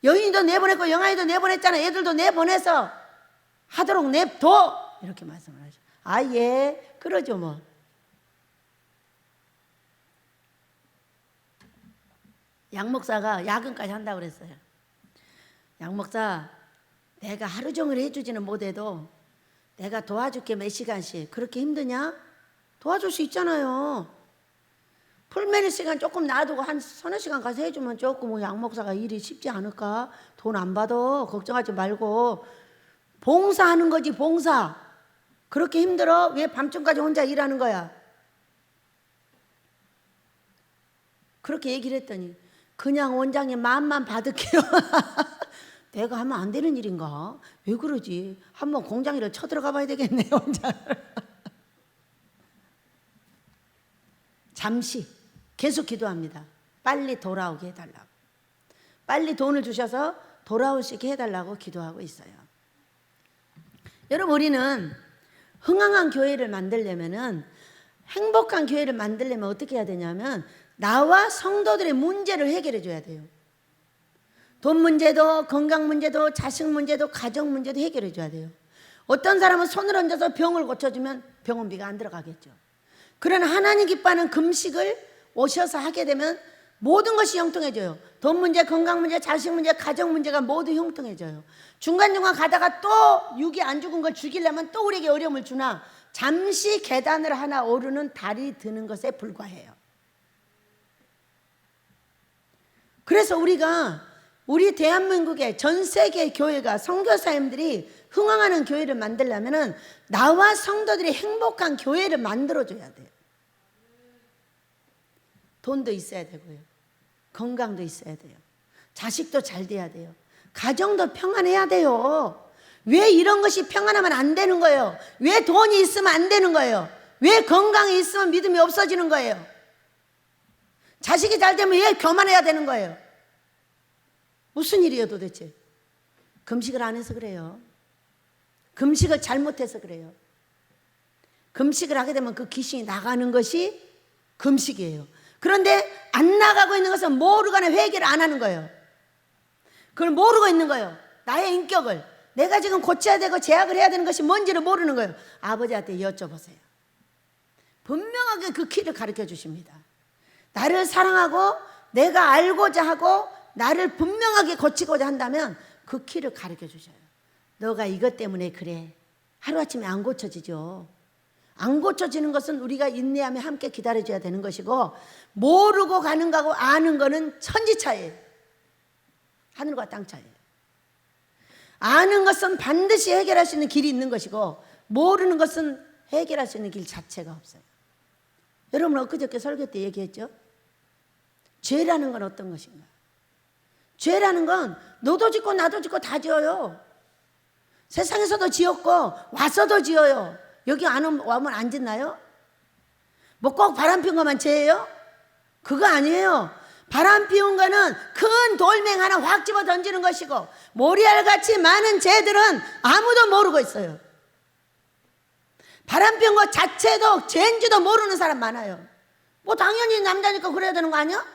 여인도 내보냈고 영아이도 내보냈잖아. 애들도 내보내서 하도록 냅둬. 이렇게 말씀을 하죠. 아, 예, 그러죠 뭐. 양 목사가 야근까지 한다고 그랬어요. 양 목사, 내가 하루 종일 해주지는 못해도 내가 도와줄게 몇 시간씩. 그렇게 힘드냐? 도와줄 수 있잖아요. 풀메리 시간 조금 놔두고 한 서너 시간 가서 해주면 조금 양 목사가 일이 쉽지 않을까? 돈 안 받아. 걱정하지 말고. 봉사하는 거지 봉사. 그렇게 힘들어? 왜 밤중까지 혼자 일하는 거야? 그렇게 얘기를 했더니 그냥 원장님 마음만 받을게요. 내가 하면 안 되는 일인가? 왜 그러지? 한번 공장 일을 쳐들어가 봐야 되겠네 원장. 잠시 계속 기도합니다. 빨리 돌아오게 해달라고. 빨리 돈을 주셔서 돌아올 수 있게 해달라고 기도하고 있어요. 여러분 우리는 흥황한 교회를 만들려면은, 행복한 교회를 만들려면 어떻게 해야 되냐면 나와 성도들의 문제를 해결해 줘야 돼요. 돈 문제도 건강 문제도 자식 문제도 가정 문제도 해결해 줘야 돼요. 어떤 사람은 손을 얹어서 병을 고쳐주면 병원비가 안 들어가겠죠. 그러나 하나님 기뻐하는 금식을 오셔서 하게 되면 모든 것이 형통해져요. 돈 문제, 건강 문제, 자식 문제, 가정 문제가 모두 형통해져요. 중간중간 가다가 또 육이 안 죽은 걸 죽이려면 또 우리에게 어려움을 주나 잠시 계단을 하나 오르는 달이 드는 것에 불과해요. 그래서 우리 대한민국의 전 세계 교회가 선교사님들이 흥황하는 교회를 만들려면 나와 성도들이 행복한 교회를 만들어줘야 돼요. 돈도 있어야 되고요. 건강도 있어야 돼요. 자식도 잘 돼야 돼요. 가정도 평안해야 돼요. 왜 이런 것이 평안하면 안 되는 거예요? 왜 돈이 있으면 안 되는 거예요? 왜 건강이 있으면 믿음이 없어지는 거예요? 자식이 잘 되면 왜 교만해야 되는 거예요? 무슨 일이에요 도대체? 금식을 안 해서 그래요. 금식을 잘못해서 그래요. 금식을 하게 되면 그 귀신이 나가는 것이 금식이에요. 그런데 안 나가고 있는 것은 모르거나 회개를 안 하는 거예요. 그걸 모르고 있는 거예요. 나의 인격을 내가 지금 고쳐야 되고 제약을 해야 되는 것이 뭔지를 모르는 거예요. 아버지한테 여쭤보세요. 분명하게 그 키를 가르쳐 주십니다. 나를 사랑하고 내가 알고자 하고 나를 분명하게 고치고자 한다면 그 키를 가르쳐 주셔요. 너가 이것 때문에 그래. 하루아침에 안 고쳐지죠. 안 고쳐지는 것은 우리가 인내하며 함께 기다려줘야 되는 것이고, 모르고 가는 거하고 아는 거는 천지 차이예요. 하늘과 땅 차이예요. 아는 것은 반드시 해결할 수 있는 길이 있는 것이고, 모르는 것은 해결할 수 있는 길 자체가 없어요. 여러분 엊그저께 설교 때 얘기했죠? 죄라는 건 어떤 것인가? 죄라는 건 너도 짓고 나도 짓고 다 지어요. 세상에서도 지었고 와서도 지어요. 여기 안 오면 안 짓나요? 뭐 꼭 바람 피운 것만 죄예요? 그거 아니에요. 바람 피운 거는 큰 돌멩 하나 확 집어 던지는 것이고, 모리알같이 많은 죄들은 아무도 모르고 있어요. 바람 피운 것 자체도 죄인지도 모르는 사람 많아요. 뭐 당연히 남자니까 그래야 되는 거 아니야?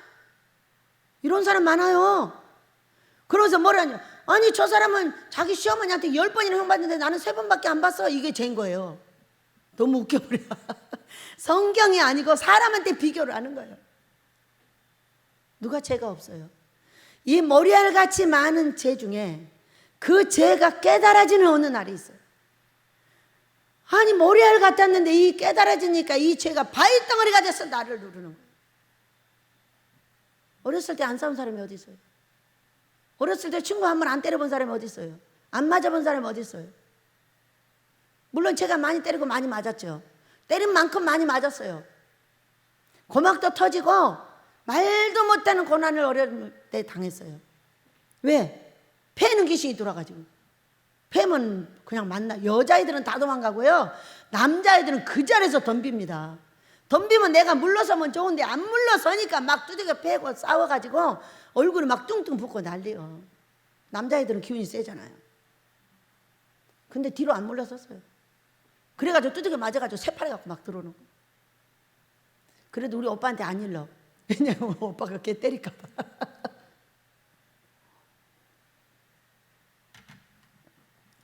이런 사람 많아요. 그러면서 뭐라냐, 아니 저 사람은 자기 시어머니한테 10번이나 형 봤는데 나는 3번밖에 안 봤어. 이게 죄인 거예요. 너무 웃겨버려. 성경이 아니고 사람한테 비교를 하는 거예요. 누가 죄가 없어요? 이 모리알같이 많은 죄 중에 그 죄가 깨달아지는 어느 날이 있어요. 아니 모리알 같았는데 이 깨달아지니까 이 죄가 바위덩어리가 돼서 나를 누르는 거예요. 어렸을 때 안 싸운 사람이 어디 있어요? 어렸을 때 친구 한 번 안 때려본 사람이 어디 있어요? 안 맞아본 사람이 어디 있어요? 물론 제가 많이 때리고 많이 맞았죠. 때린 만큼 많이 맞았어요. 고막도 터지고 말도 못하는 고난을 어릴 때 당했어요. 왜? 패는 귀신이 돌아가지고. 패면 그냥 만나. 여자애들은 다 도망가고요, 남자애들은 그 자리에서 덤빕니다. 덤비면 내가 물러서면 좋은데 안 물러서니까 막 두들겨 패고 싸워가지고 얼굴이 막 뚱뚱 붓고 난리요. 남자애들은 기운이 세잖아요. 근데 뒤로 안 물러섰어요. 그래가지고 두들겨 맞아가지고 새파래갖고 막 들어오는 거예요. 그래도 우리 오빠한테 안 일러. 왜냐면 오빠가 걔 때릴까봐.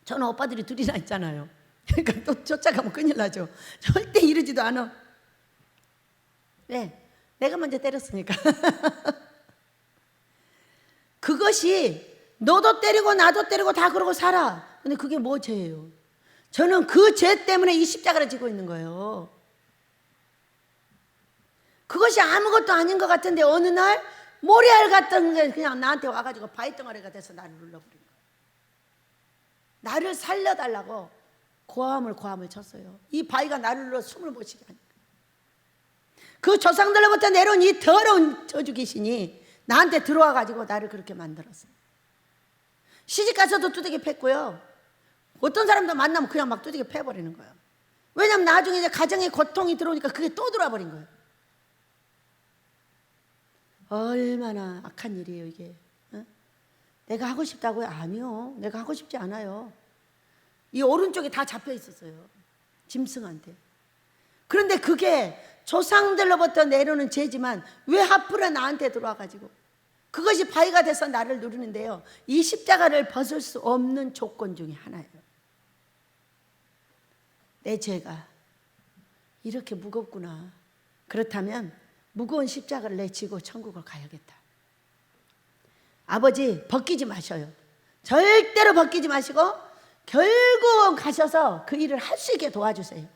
저는 오빠들이 둘이나 있잖아요. 그러니까 또 쫓아가면 큰일 나죠. 절대 이러지도 않아. 왜? 내가 먼저 때렸으니까. 그것이 너도 때리고 나도 때리고 다 그러고 살아. 근데 그게 뭐 죄예요? 저는 그 죄 때문에 이 십자가를 지고 있는 거예요. 그것이 아무것도 아닌 것 같은데 어느 날 모리알 같은 게 그냥 나한테 와가지고 바위덩어리가 돼서 나를 눌러버린 거예요. 나를 살려달라고 고함을 쳤어요. 이 바위가 나를 눌러 숨을 못 쉬게 하니까. 그 조상들로부터 내려온 이 더러운 저주 귀신이 나한테 들어와가지고 나를 그렇게 만들었어요. 시집가서도 두들겨 팼고요, 어떤 사람도 만나면 그냥 막 두들겨 패버리는 거예요. 왜냐면 나중에 이제 가정에 고통이 들어오니까 그게 또 들어와 버린 거예요. 얼마나 악한 일이에요 이게. 어? 내가 하고 싶다고요? 아니요, 내가 하고 싶지 않아요. 이 오른쪽에 다 잡혀 있었어요, 짐승한테. 그런데 그게 조상들로부터 내려오는 죄지만 왜 하필 나한테 들어와가지고 그것이 바위가 돼서 나를 누르는데요, 이 십자가를 벗을 수 없는 조건 중에 하나예요. 내 죄가 이렇게 무겁구나. 그렇다면 무거운 십자가를 내 지고 천국을 가야겠다. 아버지 벗기지 마셔요. 절대로 벗기지 마시고 결국 가셔서 그 일을 할 수 있게 도와주세요.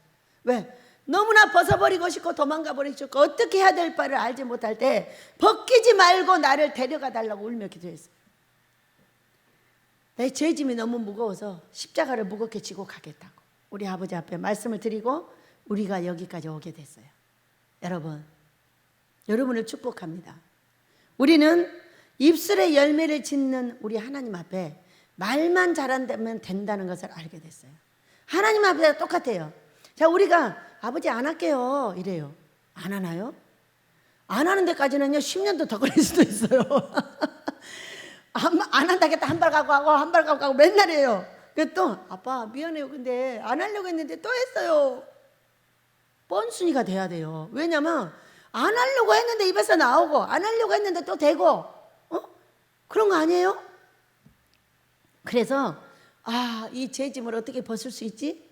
왜? 너무나 벗어버리고 싶고 도망가 버리고 싶고 어떻게 해야 될 바를 알지 못할 때 벗기지 말고 나를 데려가 달라고 울며 기도했어요. 내 죄짐이 너무 무거워서 십자가를 무겁게 지고 가겠다고 우리 아버지 앞에 말씀을 드리고 우리가 여기까지 오게 됐어요. 여러분을 축복합니다. 우리는 입술에 열매를 짓는 우리 하나님 앞에 말만 잘한다면 된다는 것을 알게 됐어요. 하나님 앞에 똑같아요. 자, 우리가 아버지 안 할게요 이래요. 안 하나요? 안 하는 데까지는요 10년도 더 걸릴 수도 있어요. 안 한다겠다 한 발 가고 하고 한 발 가고 하고 맨날 해요. 그래서 또 아빠 미안해요 근데 안 하려고 했는데 또 했어요. 뻔순이가 돼야 돼요. 왜냐면 안 하려고 했는데 입에서 나오고 안 하려고 했는데 또 되고 그런 거 아니에요? 그래서 이 죄짐을 어떻게 벗을 수 있지?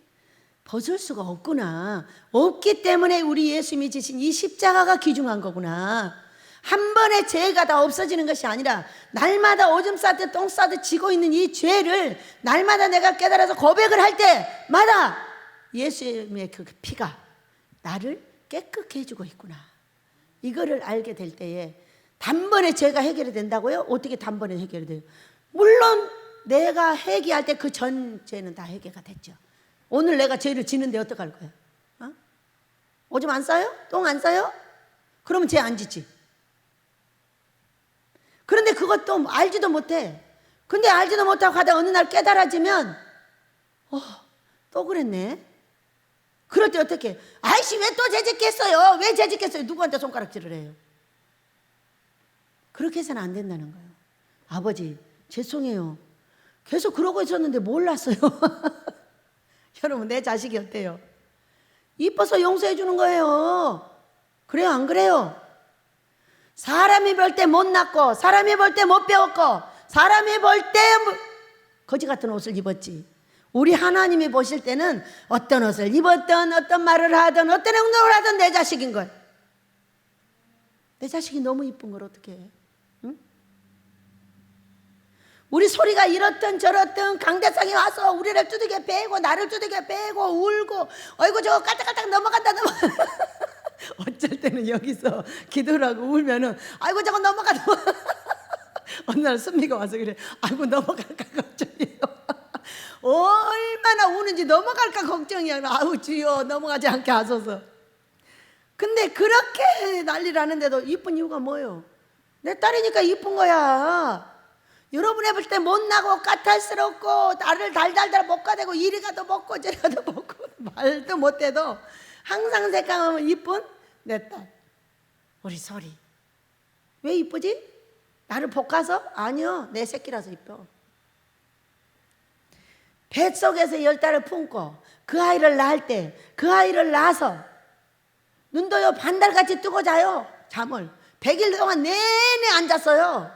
벗을 수가 없구나. 없기 때문에 우리 예수님이 지신 이 십자가가 귀중한 거구나. 한 번의 죄가 다 없어지는 것이 아니라 날마다 오줌 싸듯 똥 싸듯 지고 있는 이 죄를 날마다 내가 깨달아서 고백을 할 때마다 예수님의 그 피가 나를 깨끗게 해주고 있구나. 이거를 알게 될 때에 단번에 죄가 해결이 된다고요? 어떻게 단번에 해결이 돼요? 물론 내가 회개할 때 그 전 죄는 다 해결가 됐죠. 오늘 내가 죄를 지는데 어떡할 거야? 오줌 안 싸요? 똥 안 싸요? 그러면 죄 안 짓지. 그런데 그것도 알지도 못해. 근데 알지도 못하고 가다 어느 날 깨달아지면 또 그랬네. 그럴 때 어떻게? 아이씨 왜 또 재짓겠어요? 왜 재짓겠어요? 누구한테 손가락질을 해요? 그렇게 해서는 안 된다는 거예요. 아버지 죄송해요. 계속 그러고 있었는데 몰랐어요. 여러분 내 자식이 어때요? 이뻐서 용서해 주는 거예요. 그래요 안 그래요? 사람이 볼 때 못났고 사람이 볼 때 못 배웠고 사람이 볼 때 거지 같은 옷을 입었지. 우리 하나님이 보실 때는 어떤 옷을 입었든 어떤 말을 하든 어떤 행동을 하든 내 자식인 걸. 내 자식이 너무 이쁜 걸 어떻게 해? 응? 우리 소리가 이렇든 저렇든 강대상이 와서 우리를 두들겨 패고 나를 두들겨 패고 울고 어이구 저거 깔딱깔딱 넘어간다 어쩔 때는 여기서 기도를 하고 울면은 아이고 저거 넘어가 어느 날 순미가 와서 그래. 아이고 넘어갈까 걱정이에요. 얼마나 우는지 넘어갈까 걱정이야. 아우 주여 넘어가지 않게 하소서. 근데 그렇게 난리를 하는데도 이쁜 이유가 뭐예요? 내 딸이니까 이쁜 거야. 여러분이 볼 때 못나고 까탈스럽고 나를 달달달 볶아대고 이리 가도 먹고 저리 가도 먹고 말도 못해도 항상 생각하면 이쁜 내 딸 우리 소리. 왜 이쁘지? 나를 볶아서? 아니요 내 새끼라서 이뻐. 뱃속에서 10달을 품고 그 아이를 낳을 때 그 아이를 낳아서 눈도요 반달같이 뜨고 자요. 잠을 100일 동안 내내 앉았어요.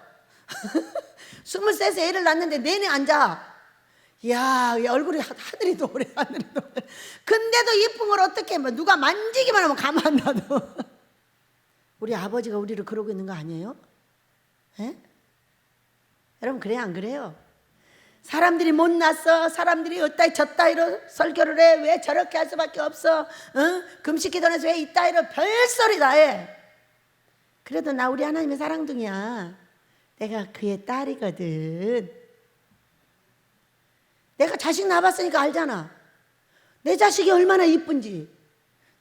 23세 애를 낳았는데 내내 앉아. 이야 얼굴이 하늘이 노래 하늘이 노래. 근데도 이쁜 걸 어떻게 해? 누가 만지기만 하면 가만 안 놔둬. 우리 아버지가 우리를 그러고 있는 거 아니에요? 에? 여러분 그래요 안 그래요? 사람들이 못났어. 사람들이 어따위 저따위로 설교를 해. 왜 저렇게 할 수밖에 없어. 금식 기도원에서 왜 이따위로 별소리 다 해. 그래도 나 우리 하나님의 사랑둥이야. 내가 그의 딸이거든. 내가 자식 낳아봤으니까 알잖아. 내 자식이 얼마나 이쁜지.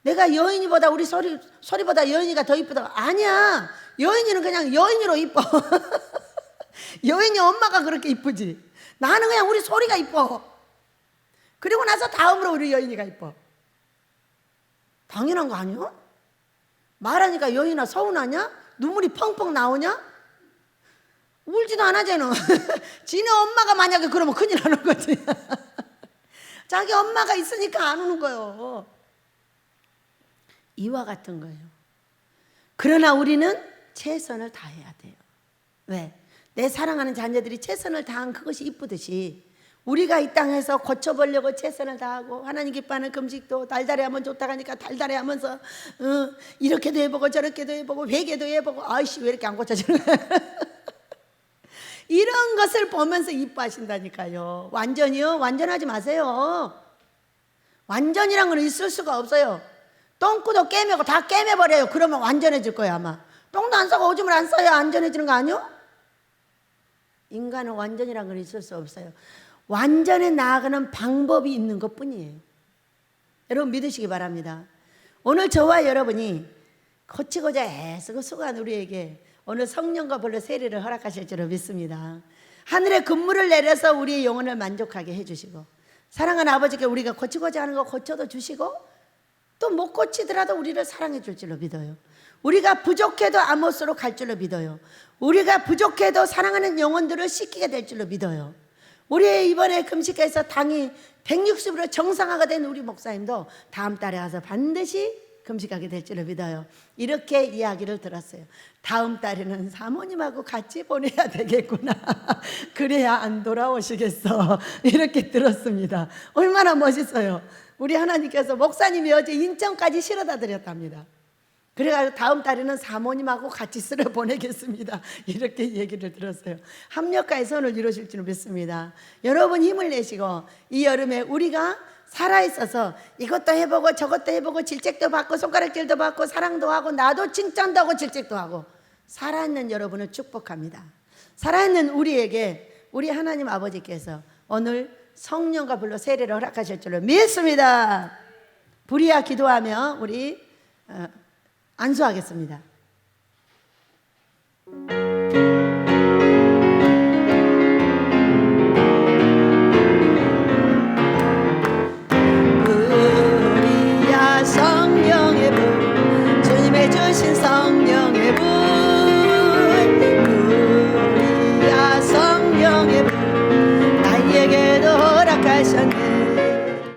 내가 여인이보다 우리 소리보다 여인이가 더 이쁘다. 아니야. 여인이는 그냥 여인으로 이뻐. 여인이 엄마가 그렇게 이쁘지. 나는 그냥 우리 소리가 이뻐. 그리고 나서 다음으로 우리 여인이가 이뻐. 당연한 거 아니야? 말하니까 여인아 서운하냐? 눈물이 펑펑 나오냐? 울지도 않아 쟤는. 지네 엄마가 만약에 그러면 큰일 나는 거지. 자기 엄마가 있으니까 안 우는 거예요. 이와 같은 거예요. 그러나 우리는 최선을 다해야 돼요. 왜? 내 사랑하는 자녀들이 최선을 다한 그것이 이쁘듯이 우리가 이 땅에서 고쳐보려고 최선을 다하고 하나님 기뻐하는 금식도 달달해 하면 좋다고 하니까 달달해 하면서 이렇게도 해보고 저렇게도 해보고 회개도 해보고 아이씨 왜 이렇게 안 고쳐지는 거야. 이런 것을 보면서 이뻐하신다니까요. 완전히요? 완전하지 마세요. 완전이란 건 있을 수가 없어요. 똥구도 깨매고 다 깨매버려요. 그러면 완전해질 거예요 아마. 똥도 안 싸고 오줌을 안 싸야 안전해지는 거 아니요? 인간은 완전이란 건 있을 수 없어요. 완전에 나아가는 방법이 있는 것 뿐이에요. 여러분 믿으시기 바랍니다. 오늘 저와 여러분이 고치고자 애쓰고 수고한 우리에게 오늘 성령과 불로 세례를 허락하실 줄로 믿습니다. 하늘의 근무를 내려서 우리의 영혼을 만족하게 해주시고 사랑하는 아버지께 우리가 고치고자 하는 거 고쳐도 주시고 또 못 고치더라도 우리를 사랑해 줄 줄로 믿어요. 우리가 부족해도 아모스로 갈 줄로 믿어요. 우리가 부족해도 사랑하는 영혼들을 씻기게 될 줄로 믿어요. 우리 이번에 금식해서 당이 160으로 정상화가 된 우리 목사님도 다음 달에 와서 반드시 금식하게 될 줄로 믿어요. 이렇게 이야기를 들었어요. 다음 달에는 사모님하고 같이 보내야 되겠구나. 그래야 안 돌아오시겠어. 이렇게 들었습니다. 얼마나 멋있어요. 우리 하나님께서 목사님이 어제 인천까지 실어다 드렸답니다. 그래가지고 다음 달에는 사모님하고 같이 쓸어 보내겠습니다. 이렇게 얘기를 들었어요. 합력과의 선을 이루실 줄 믿습니다. 여러분 힘을 내시고 이 여름에 우리가 살아있어서 이것도 해보고 저것도 해보고 질책도 받고 손가락질도 받고 사랑도 하고 나도 칭찬도 하고 질책도 하고 살아있는 여러분을 축복합니다. 살아있는 우리에게 우리 하나님 아버지께서 오늘 성령과 불로 세례를 허락하실 줄로 믿습니다. 불이야 기도하며 우리 안수하겠습니다.